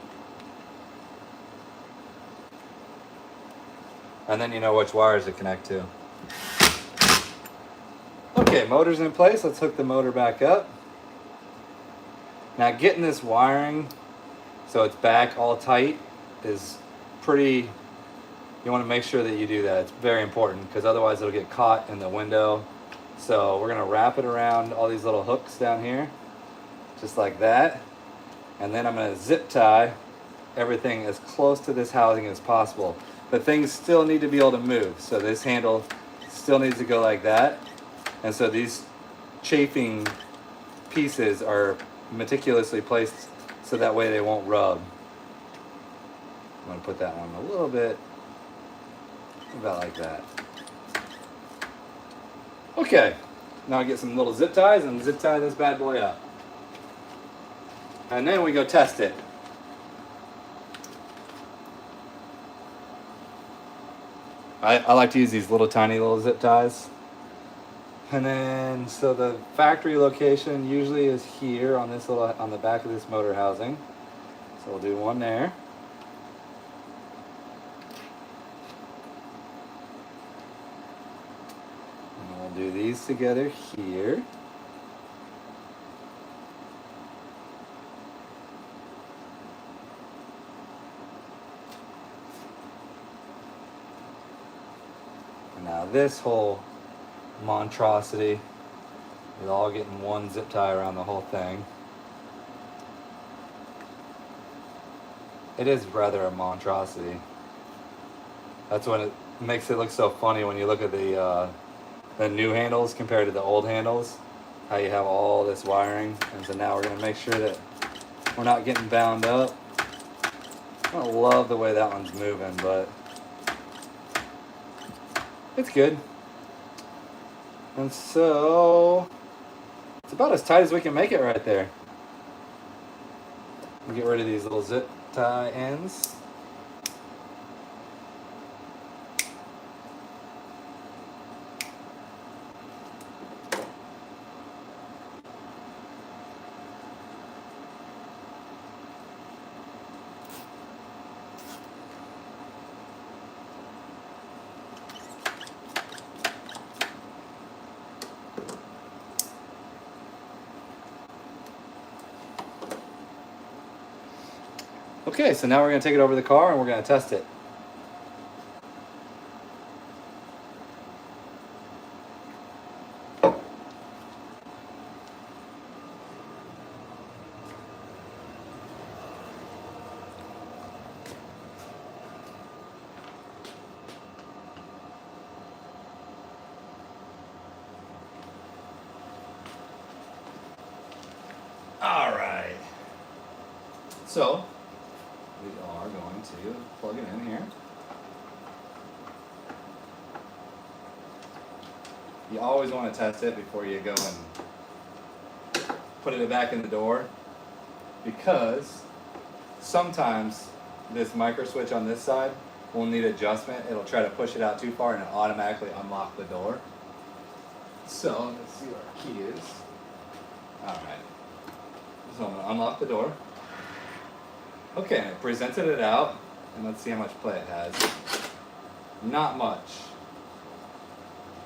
and then you know which wires to connect to. Okay, motor's in place. Let's hook the motor back up. Now getting this wiring so it's back all tight is pretty, you want to make sure that you do that. It's very important, because otherwise it'll get caught in the window. So we're going to wrap it around all these little hooks down here, just like that. And then I'm going to zip tie everything as close to this housing as possible. But things still need to be able to move. So this handle still needs to go like that. And so these chafing pieces are meticulously placed so that way they won't rub. I'm going to put that one a little bit about like that. Okay, now I get some little zip ties and zip tie this bad boy up. And then we go test it. I like to use these little tiny little zip ties. And then, so the factory location usually is here on this little, on the back of this motor housing. So we'll do one there. And we'll do these together here. And now this whole monstrosity is all getting one zip tie around the whole thing. It is rather a monstrosity. That's when it makes it look so funny when you look at the new handles compared to the old handles. How you have all this wiring, and so now we're going to make sure that we're not getting bound up. I don't love the way that one's moving, but it's good. And so it's about as tight as we can make it right there. We'll get rid of these little zip tie ends. Okay, so now we're going to take it over to the car and we're going to test it. So we are going to plug it in here. You always want to test it before you go and put it back in the door, because sometimes this micro switch on this side will need adjustment. It'll try to push it out too far and it'll automatically unlock the door. So let's see where our key is. All right. So I'm going to unlock the door. Okay, and it presented it out, and let's see how much play it has. Not much.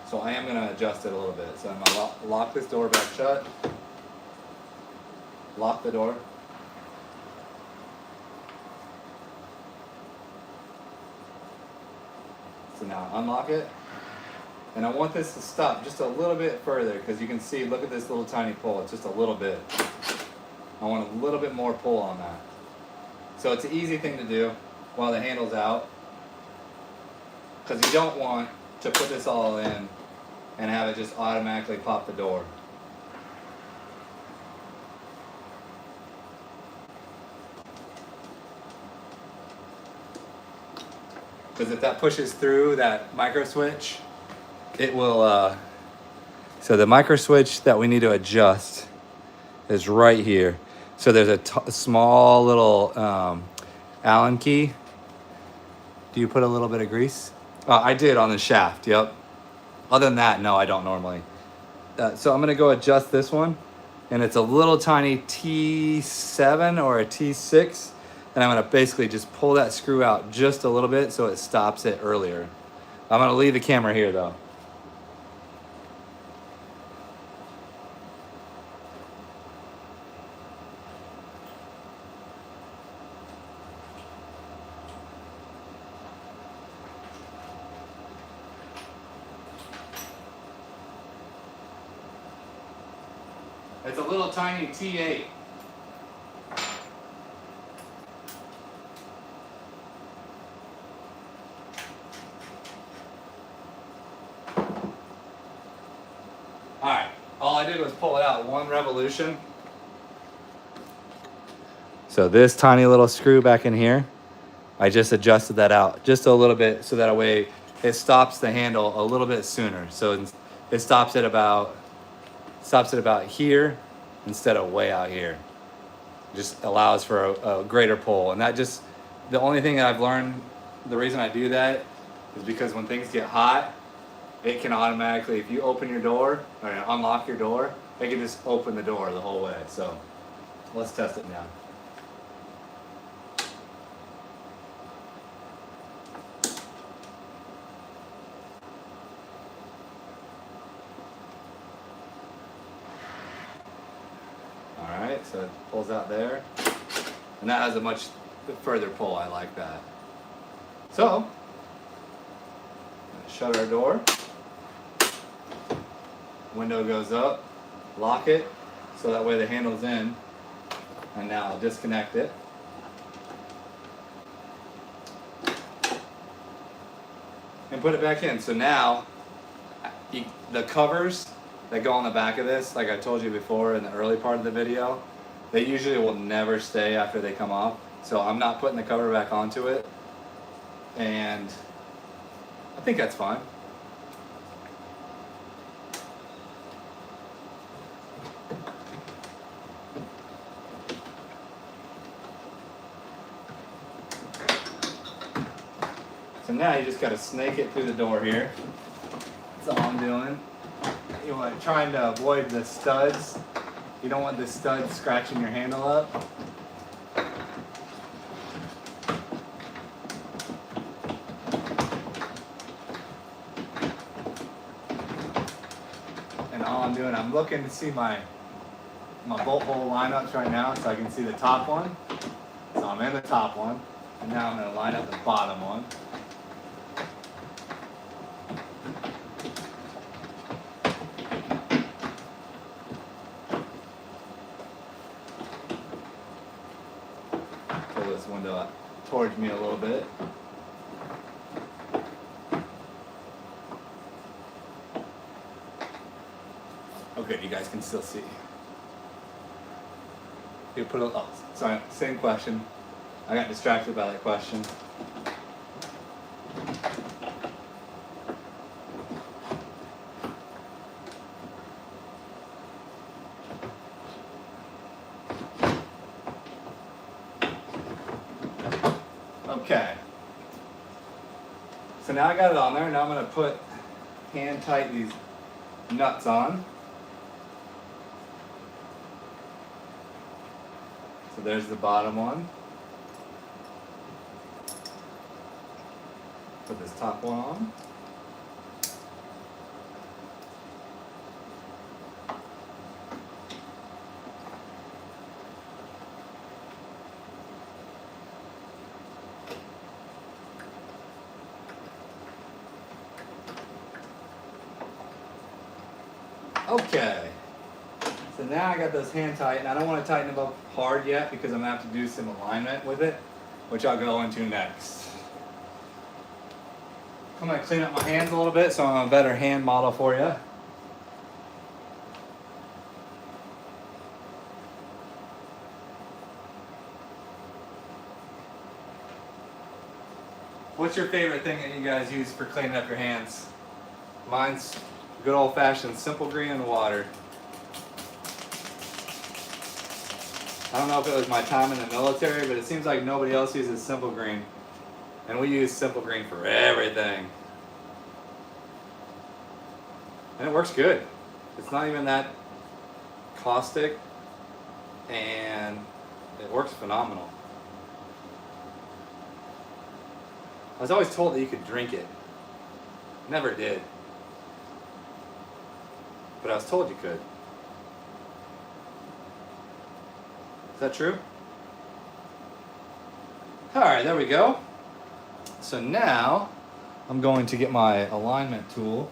So I am going to adjust it a little bit. So I'm going to lock this door back shut. Lock the door. So now unlock it. And I want this to stop just a little bit further, because you can see, look at this little tiny pull. It's just a little bit. I want a little bit more pull on that. So it's an easy thing to do while the handle's out, because you don't want to put this all in and have it just automatically pop the door. Because if that pushes through that micro switch, it will, so the micro switch that we need to adjust is right here. So there's a small little Allen key. Do you put a little bit of grease? I did on the shaft, yep. Other than that, no, I don't normally. So I'm gonna go adjust this one, and it's a little tiny T7 or a T6, and I'm gonna basically just pull that screw out just a little bit so it stops it earlier. I'm gonna leave the camera here though. It's a little tiny T8. Alright, all I did was pull it out one revolution. So this tiny little screw back in here, I just adjusted that out just a little bit so that way it stops the handle a little bit sooner. So it stops it about here instead of way out here. Just allows for a greater pull. And that just, the only thing that I've learned, the reason I do that is because when things get hot, it can automatically, if you open your door or unlock your door, it can just open the door the whole way. So let's test it now. Alright, so it pulls out there. And that has a much further pull. I like that. So, shut our door. Window goes up. Lock it so that way the handle's in. And now I'll disconnect it. And put it back in. So now, the covers that go on the back of this, like I told you before in the early part of the video, they usually will never stay after they come off. So I'm not putting the cover back onto it. And I think that's fine. So now you just got to snake it through the door here. That's all I'm doing. You want trying to avoid the studs. You don't want the studs scratching your handle up. And all I'm doing, I'm looking to see my bolt hole lineups right now so I can see the top one. So I'm in the top one. And now I'm going to line up the bottom one. Pull this window up towards me a little bit. Okay, you guys can still see. You put a, oh, sorry, same question. I got distracted by that question. Okay. So now I got it on there. Now I'm going to hand tight these nuts on. So there's the bottom one. Put this top one on. Okay, so now I got those hand tight, and I don't want to tighten them up hard yet because I'm going to have to do some alignment with it, which I'll go into next. I'm going to clean up my hands a little bit so I'm a better hand model for you. What's your favorite thing that you guys use for cleaning up your hands? Mine's good old-fashioned Simple Green and water. I don't know if it was my time in the military, but it seems like nobody else uses Simple Green. And we use Simple Green for everything. And it works good. It's not even that caustic, and it works phenomenal. I was always told that you could drink it. Never did. But I was told you could. Is that true? Alright, there we go. So now I'm going to get my alignment tool.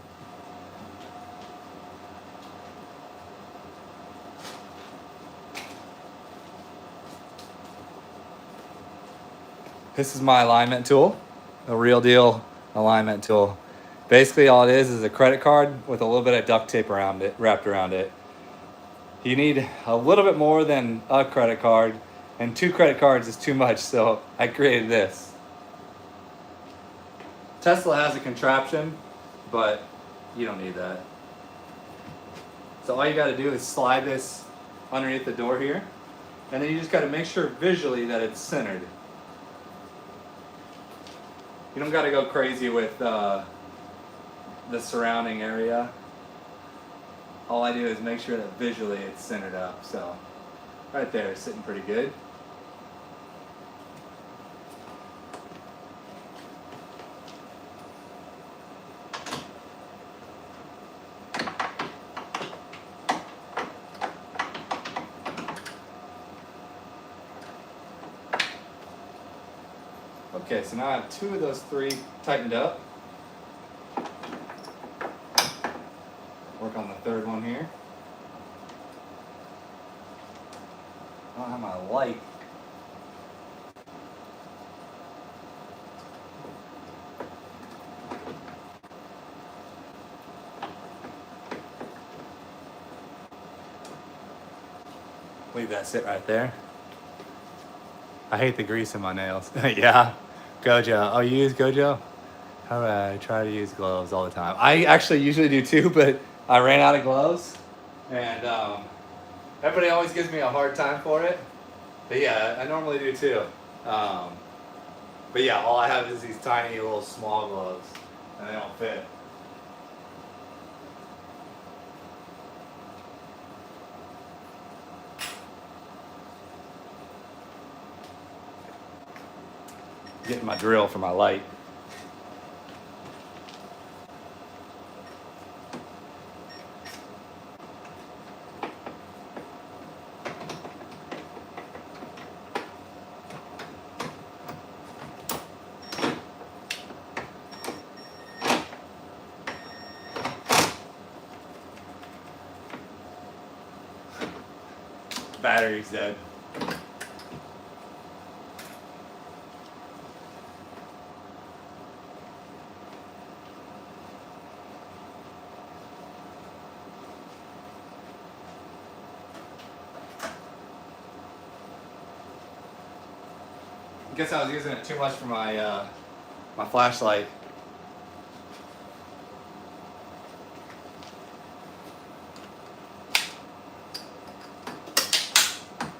This is my alignment tool, a real deal alignment tool. Basically all it is a credit card with a little bit of duct tape around it, wrapped around it. You need a little bit more than a credit card, and 2 credit cards is too much, so I created this. Tesla has a contraption, but you don't need that. So all you gotta do is slide this underneath the door here, and then you just gotta make sure visually that it's centered. You don't gotta go crazy with the surrounding area. All I do is make sure that visually it's centered up. So right there, it's sitting pretty good. Okay, so now I have 2 of those 3 tightened up. Work on the 3rd one here. I don't have my light. Leave that sit right there. I hate the grease in my nails. Yeah, Gojo. Oh, you use Gojo? All right, I try to use gloves all the time. I actually usually do too, but I ran out of gloves, and everybody always gives me a hard time for it. But yeah, I normally do too. But yeah, all I have is these tiny little small gloves, and they don't fit. Getting my drill for my light. Battery's dead. I guess I was using it too much for my my flashlight.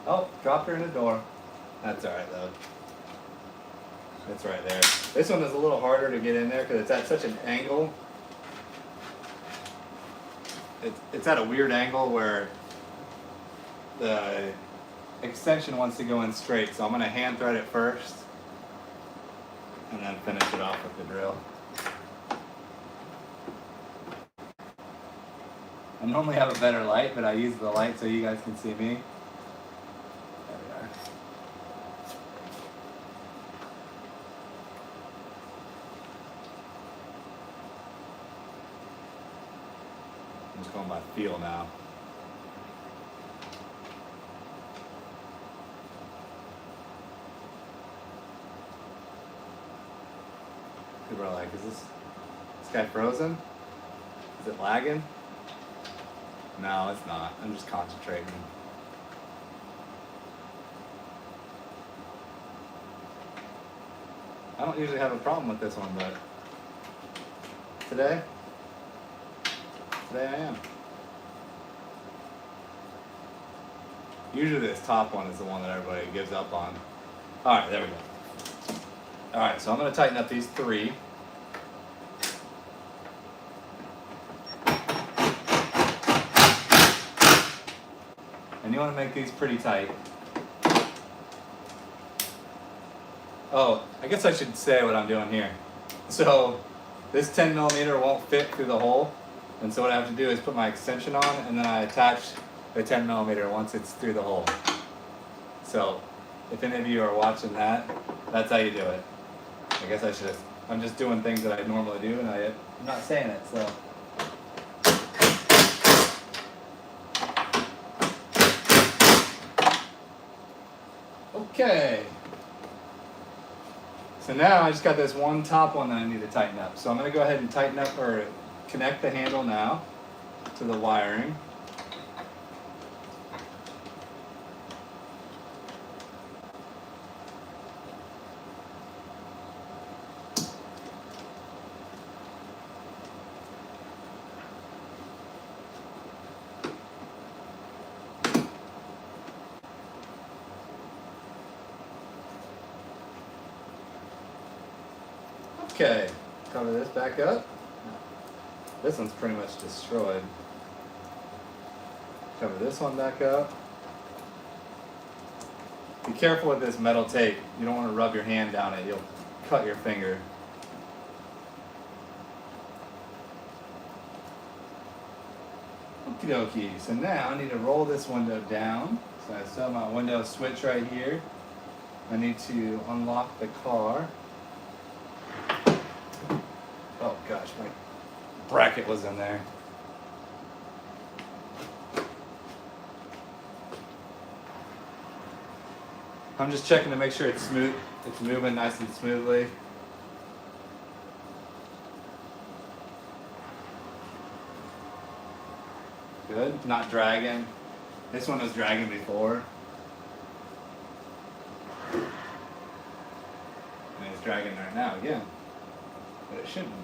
Oh, dropped her in the door. That's alright though. It's right there. This one is a little harder to get in there because it's at such an angle. It's at a weird angle where the extension wants to go in straight. So I'm going to hand thread it first and then finish it off with the drill. I normally have a better light, but I use the light so you guys can see me. There we are. I'm just going by feel now. People are like, is this guy frozen? Is it lagging? No, it's not. I'm just concentrating. I don't usually have a problem with this one, but today I am. Usually this top one is the one that everybody gives up on. Alright, there we go. Alright, so I'm going to tighten up these 3. And you want to make these pretty tight. Oh, I guess I should say what I'm doing here. So this 10mm won't fit through the hole. And so what I have to do is put my extension on and then I attach the 10mm once it's through the hole. So if any of you are watching that, that's how you do it. I guess I should. I'm just doing things that I normally do and I'm not saying it, so. Okay. So now I just got this one top one that I need to tighten up. So I'm going to go ahead and tighten up or connect the handle now to the wiring. Okay, cover this back up. This one's pretty much destroyed. Cover this one back up. Be careful with this metal tape. You don't want to rub your hand down it. You'll cut your finger. Okie dokie. So now I need to roll this window down. So I still have my window switch right here. I need to unlock the car. Oh gosh, my bracket was in there. I'm just checking to make sure it's smooth. It's moving nice and smoothly. Good, not dragging. This one was dragging before. And it's dragging right now again. But it shouldn't be.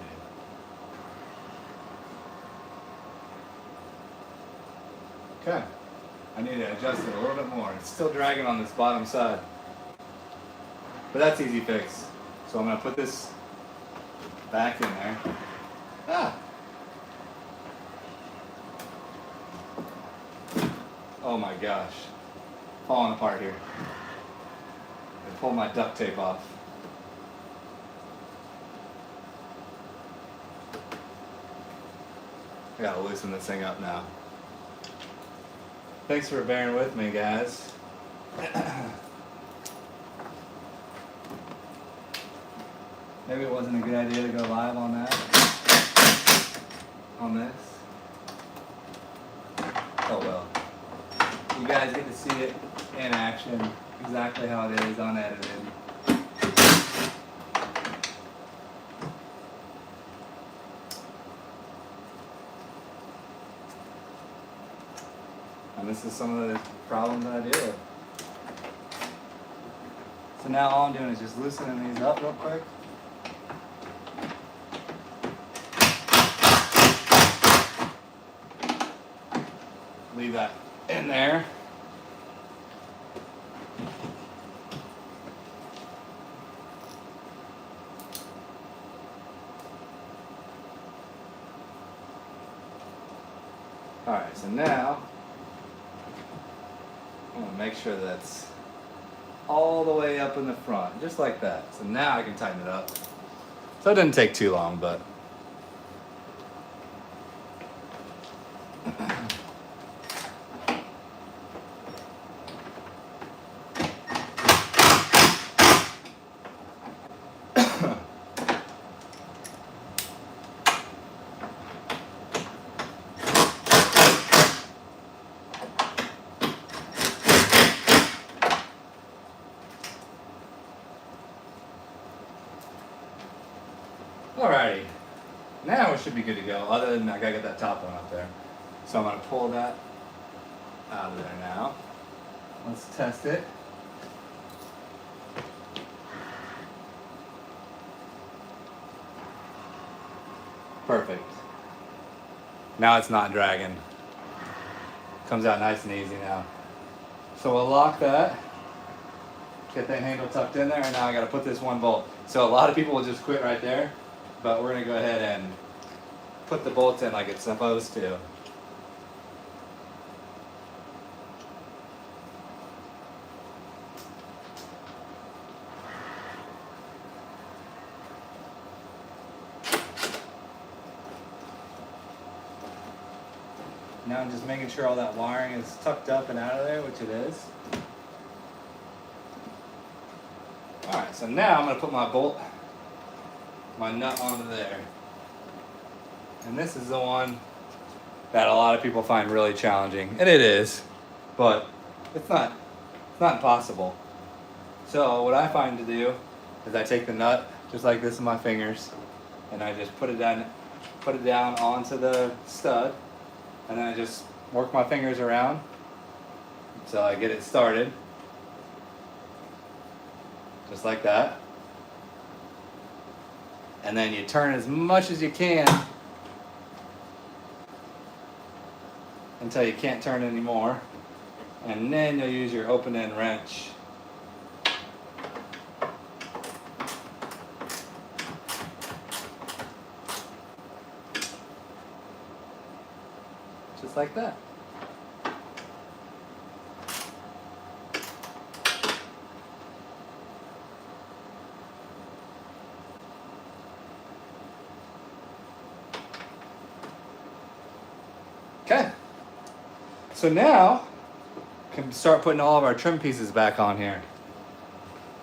Okay. I need to adjust it a little bit more. It's still dragging on this bottom side. But that's easy fix. So I'm going to put this back in there. Ah! Oh my gosh. Falling apart here. I pulled my duct tape off. I gotta loosen this thing up now. Thanks for bearing with me, guys. Maybe it wasn't a good idea to go live on that. On this. Oh well. You guys get to see it in action, exactly how it is, unedited. And this is some of the problems that I deal with. So now all I'm doing is just loosening these up real quick. Leave that in there. All right, so now I'm gonna make sure that's all the way up in the front, just like that. So now I can tighten it up. So it didn't take too long, but alrighty. Now it should be good to go, other than I gotta get that top one up there. So I'm gonna pull that out of there now. Let's test it. Perfect. Now it's not dragging. Comes out nice and easy now. So we'll lock that. Get that handle tucked in there, and now I gotta put this one bolt. So a lot of people will just quit right there, but we're gonna go ahead and put the bolts in like it's supposed to. Now I'm just making sure all that wiring is tucked up and out of there, which it is. Alright, so now I'm going to put my nut onto there. And this is the one that a lot of people find really challenging. And it is, but it's not impossible. So what I find to do is I take the nut just like this in my fingers, and I just put it down onto the stud, and then I just work my fingers around until I get it started. Just like that. And then you turn as much as you can until you can't turn anymore. And then you'll use your open end wrench. Just like that. Okay, so now we can start putting all of our trim pieces back on here.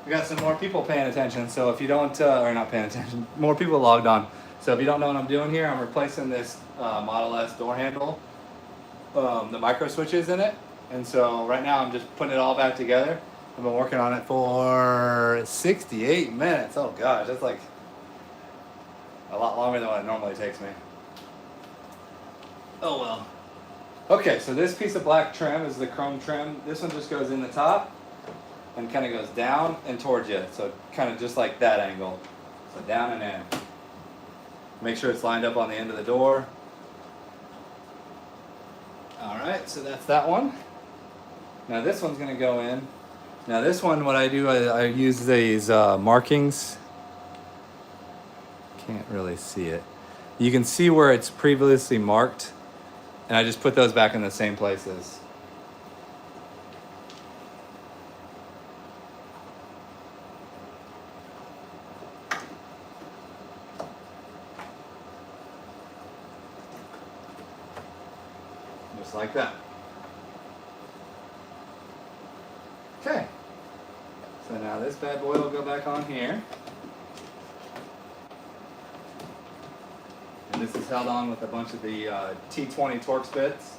We got some more people paying attention, so if you don't, or not paying attention, more people logged on. So if you don't know what I'm doing here, I'm replacing this Model S door handle, the micro switches in it. And so right now I'm just putting it all back together. I've been working on it for 68 minutes. Oh gosh, that's like a lot longer than what it normally takes me. Oh well. Okay, so this piece of black trim is the chrome trim. This one just goes in the top and kind of goes down and towards you. So kind of just like that angle. So down and in. Make sure it's lined up on the end of the door. Alright, so that's that one. Now this one's going to go in. Now this one, what I do, I use these markings. Can't really see it. You can see where it's previously marked. And I just put those back in the same places. Just like that. Okay. So now this bad boy will go back on here. And this is held on with a bunch of the T20 Torx bits.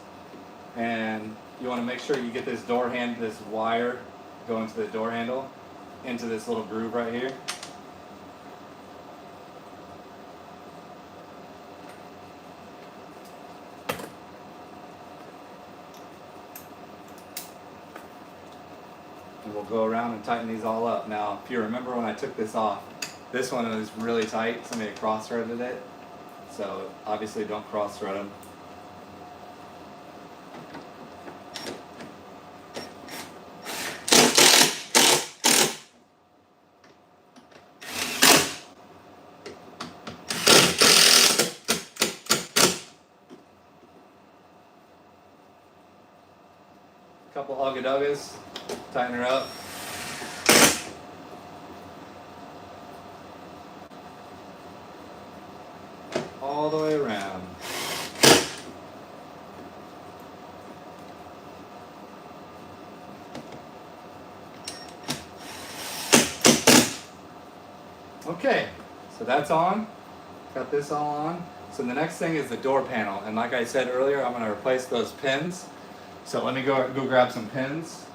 And you want to make sure you get this this wire going to the door handle into this little groove right here. and we'll go around and tighten these all up. Now, if you remember when I took this off, this one was really tight. Somebody cross-threaded it. So obviously don't cross-thread them. Couple hugga-duggas, tighten her up. All the way around. Okay, so that's on. Got this all on. So the next thing is the door panel. And like I said earlier, I'm going to replace those pins. So let me go grab some pins.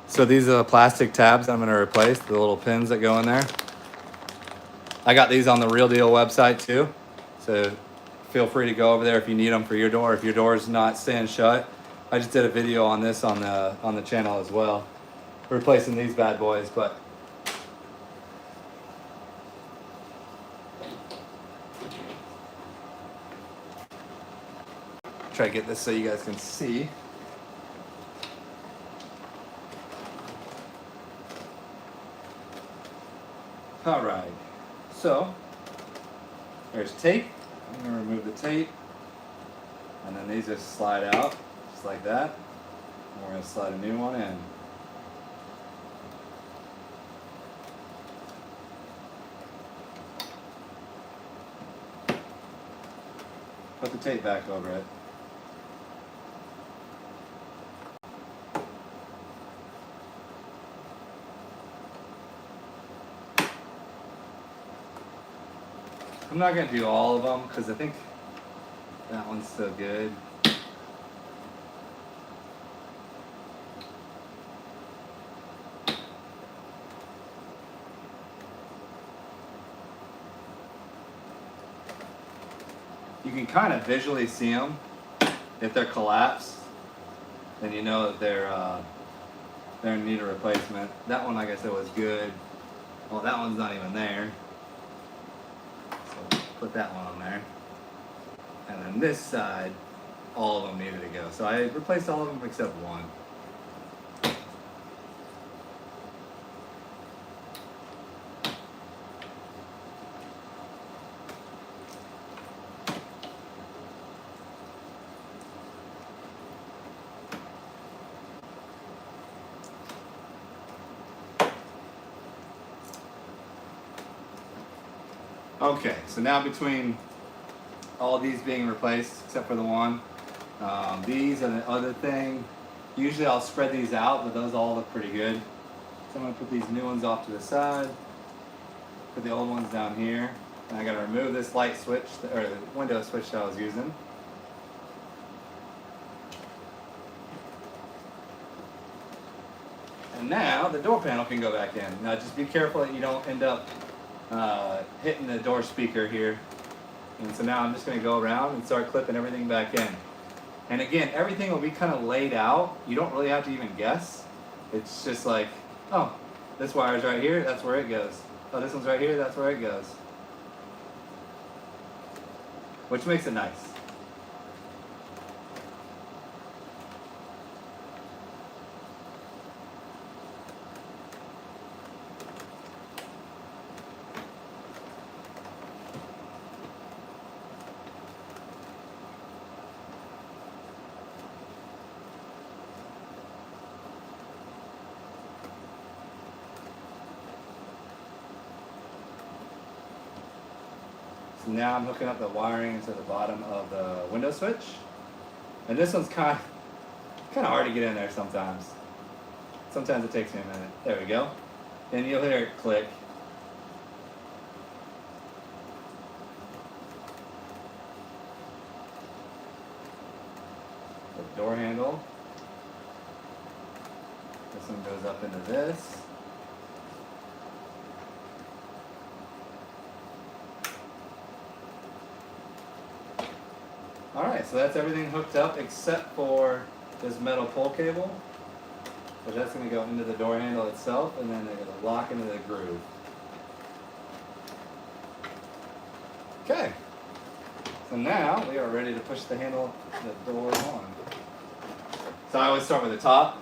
So these are the plastic tabs I'm going to replace, the little pins that go in there. I got these on the Real Deal website too. So feel free to go over there if you need them for your door. If your door is not staying shut, I just did a video on this on the channel as well, replacing these bad boys. But try to get this so you guys can see. All right, so there's tape. I'm gonna remove the tape, and then these just slide out, just like that. And we're gonna slide a new one in. Put the tape back over it. I'm not going to do all of them because I think that one's so good. You can kind of visually see them. If they're collapsed, then you know that they're in need of replacement. That one, like I said, was good. Well, that one's not even there. Put that one on there. And then this side, all of them needed to go. So I replaced all of them except one. Okay, so now between all these being replaced, except for the one, these and the other thing, usually I'll spread these out, but those all look pretty good. So I'm going to put these new ones off to the side, put the old ones down here, and I got to remove this light switch, or the window switch that I was using. And now the door panel can go back in. Now just be careful that you don't end up hitting the door speaker here. And so now I'm just going to go around and start clipping everything back in. And again, everything will be kind of laid out. You don't really have to even guess. It's just like, oh, this wire's right here, that's where it goes. Oh, this one's right here, that's where it goes. Which makes it nice. So now I'm hooking up the wiring into the bottom of the window switch. And this one's kind of hard to get in there sometimes. Sometimes it takes me a minute. There we go. And you'll hear it click. The door handle. This one goes up into this. All right, so that's everything hooked up except for this metal pull cable. So that's going to go into the door handle itself, and then they're going to lock into the groove. Okay. So now we are ready to push the handle, the door on. So I always start with the top,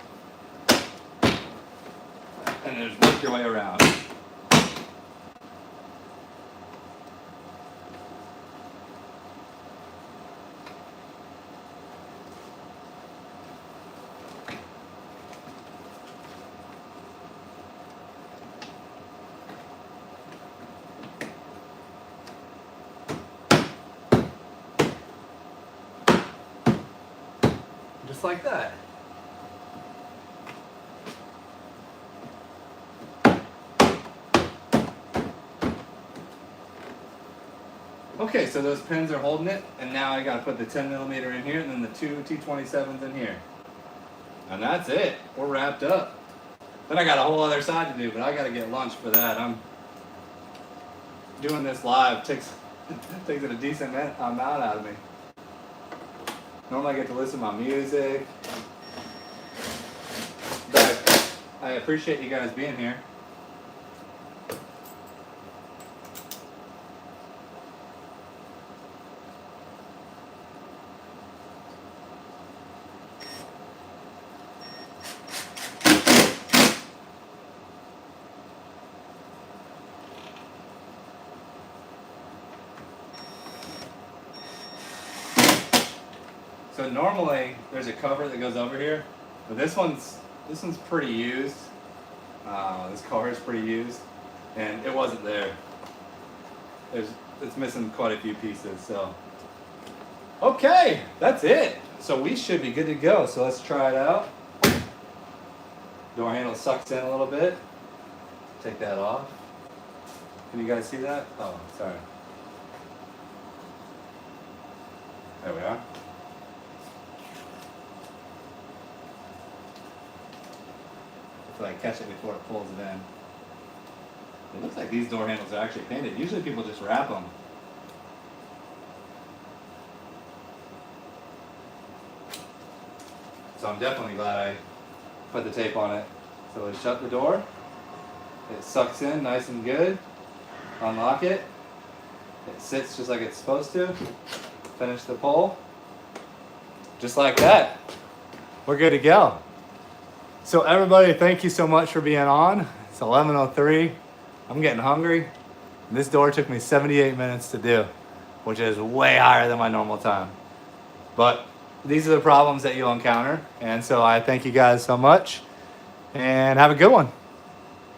and then just work your way around. Just like that. Okay, so those pins are holding it, and now I gotta put the 10mm in here, and then the two T27s in here. And that's it. We're wrapped up. Then I got a whole other side to do, but I gotta get lunch for that. I'm doing this live. Takes it a decent amount out of me. Normally I get to listen to my music. But I appreciate you guys being here. So normally there's a cover that goes over here, but this one's pretty used. This cover is pretty used, and it wasn't there. It's missing quite a few pieces. So okay, that's it. So we should be good to go. So let's try it out. Door handle sucks in a little bit. Take that off. Can you guys see that? Oh, sorry. There we are. So I catch it before it pulls it in. It looks like these door handles are actually painted. Usually people just wrap them. So I'm definitely glad I put the tape on it. So let's shut the door. It sucks in nice and good. Unlock it. It sits just like it's supposed to. Finish the pull. Just like that. We're good to go. So everybody, thank you so much for being on. It's 11:03. I'm getting hungry. This door took me 78 minutes to do, which is way higher than my normal time. But these are the problems that you'll encounter. And so I thank you guys so much, and have a good one.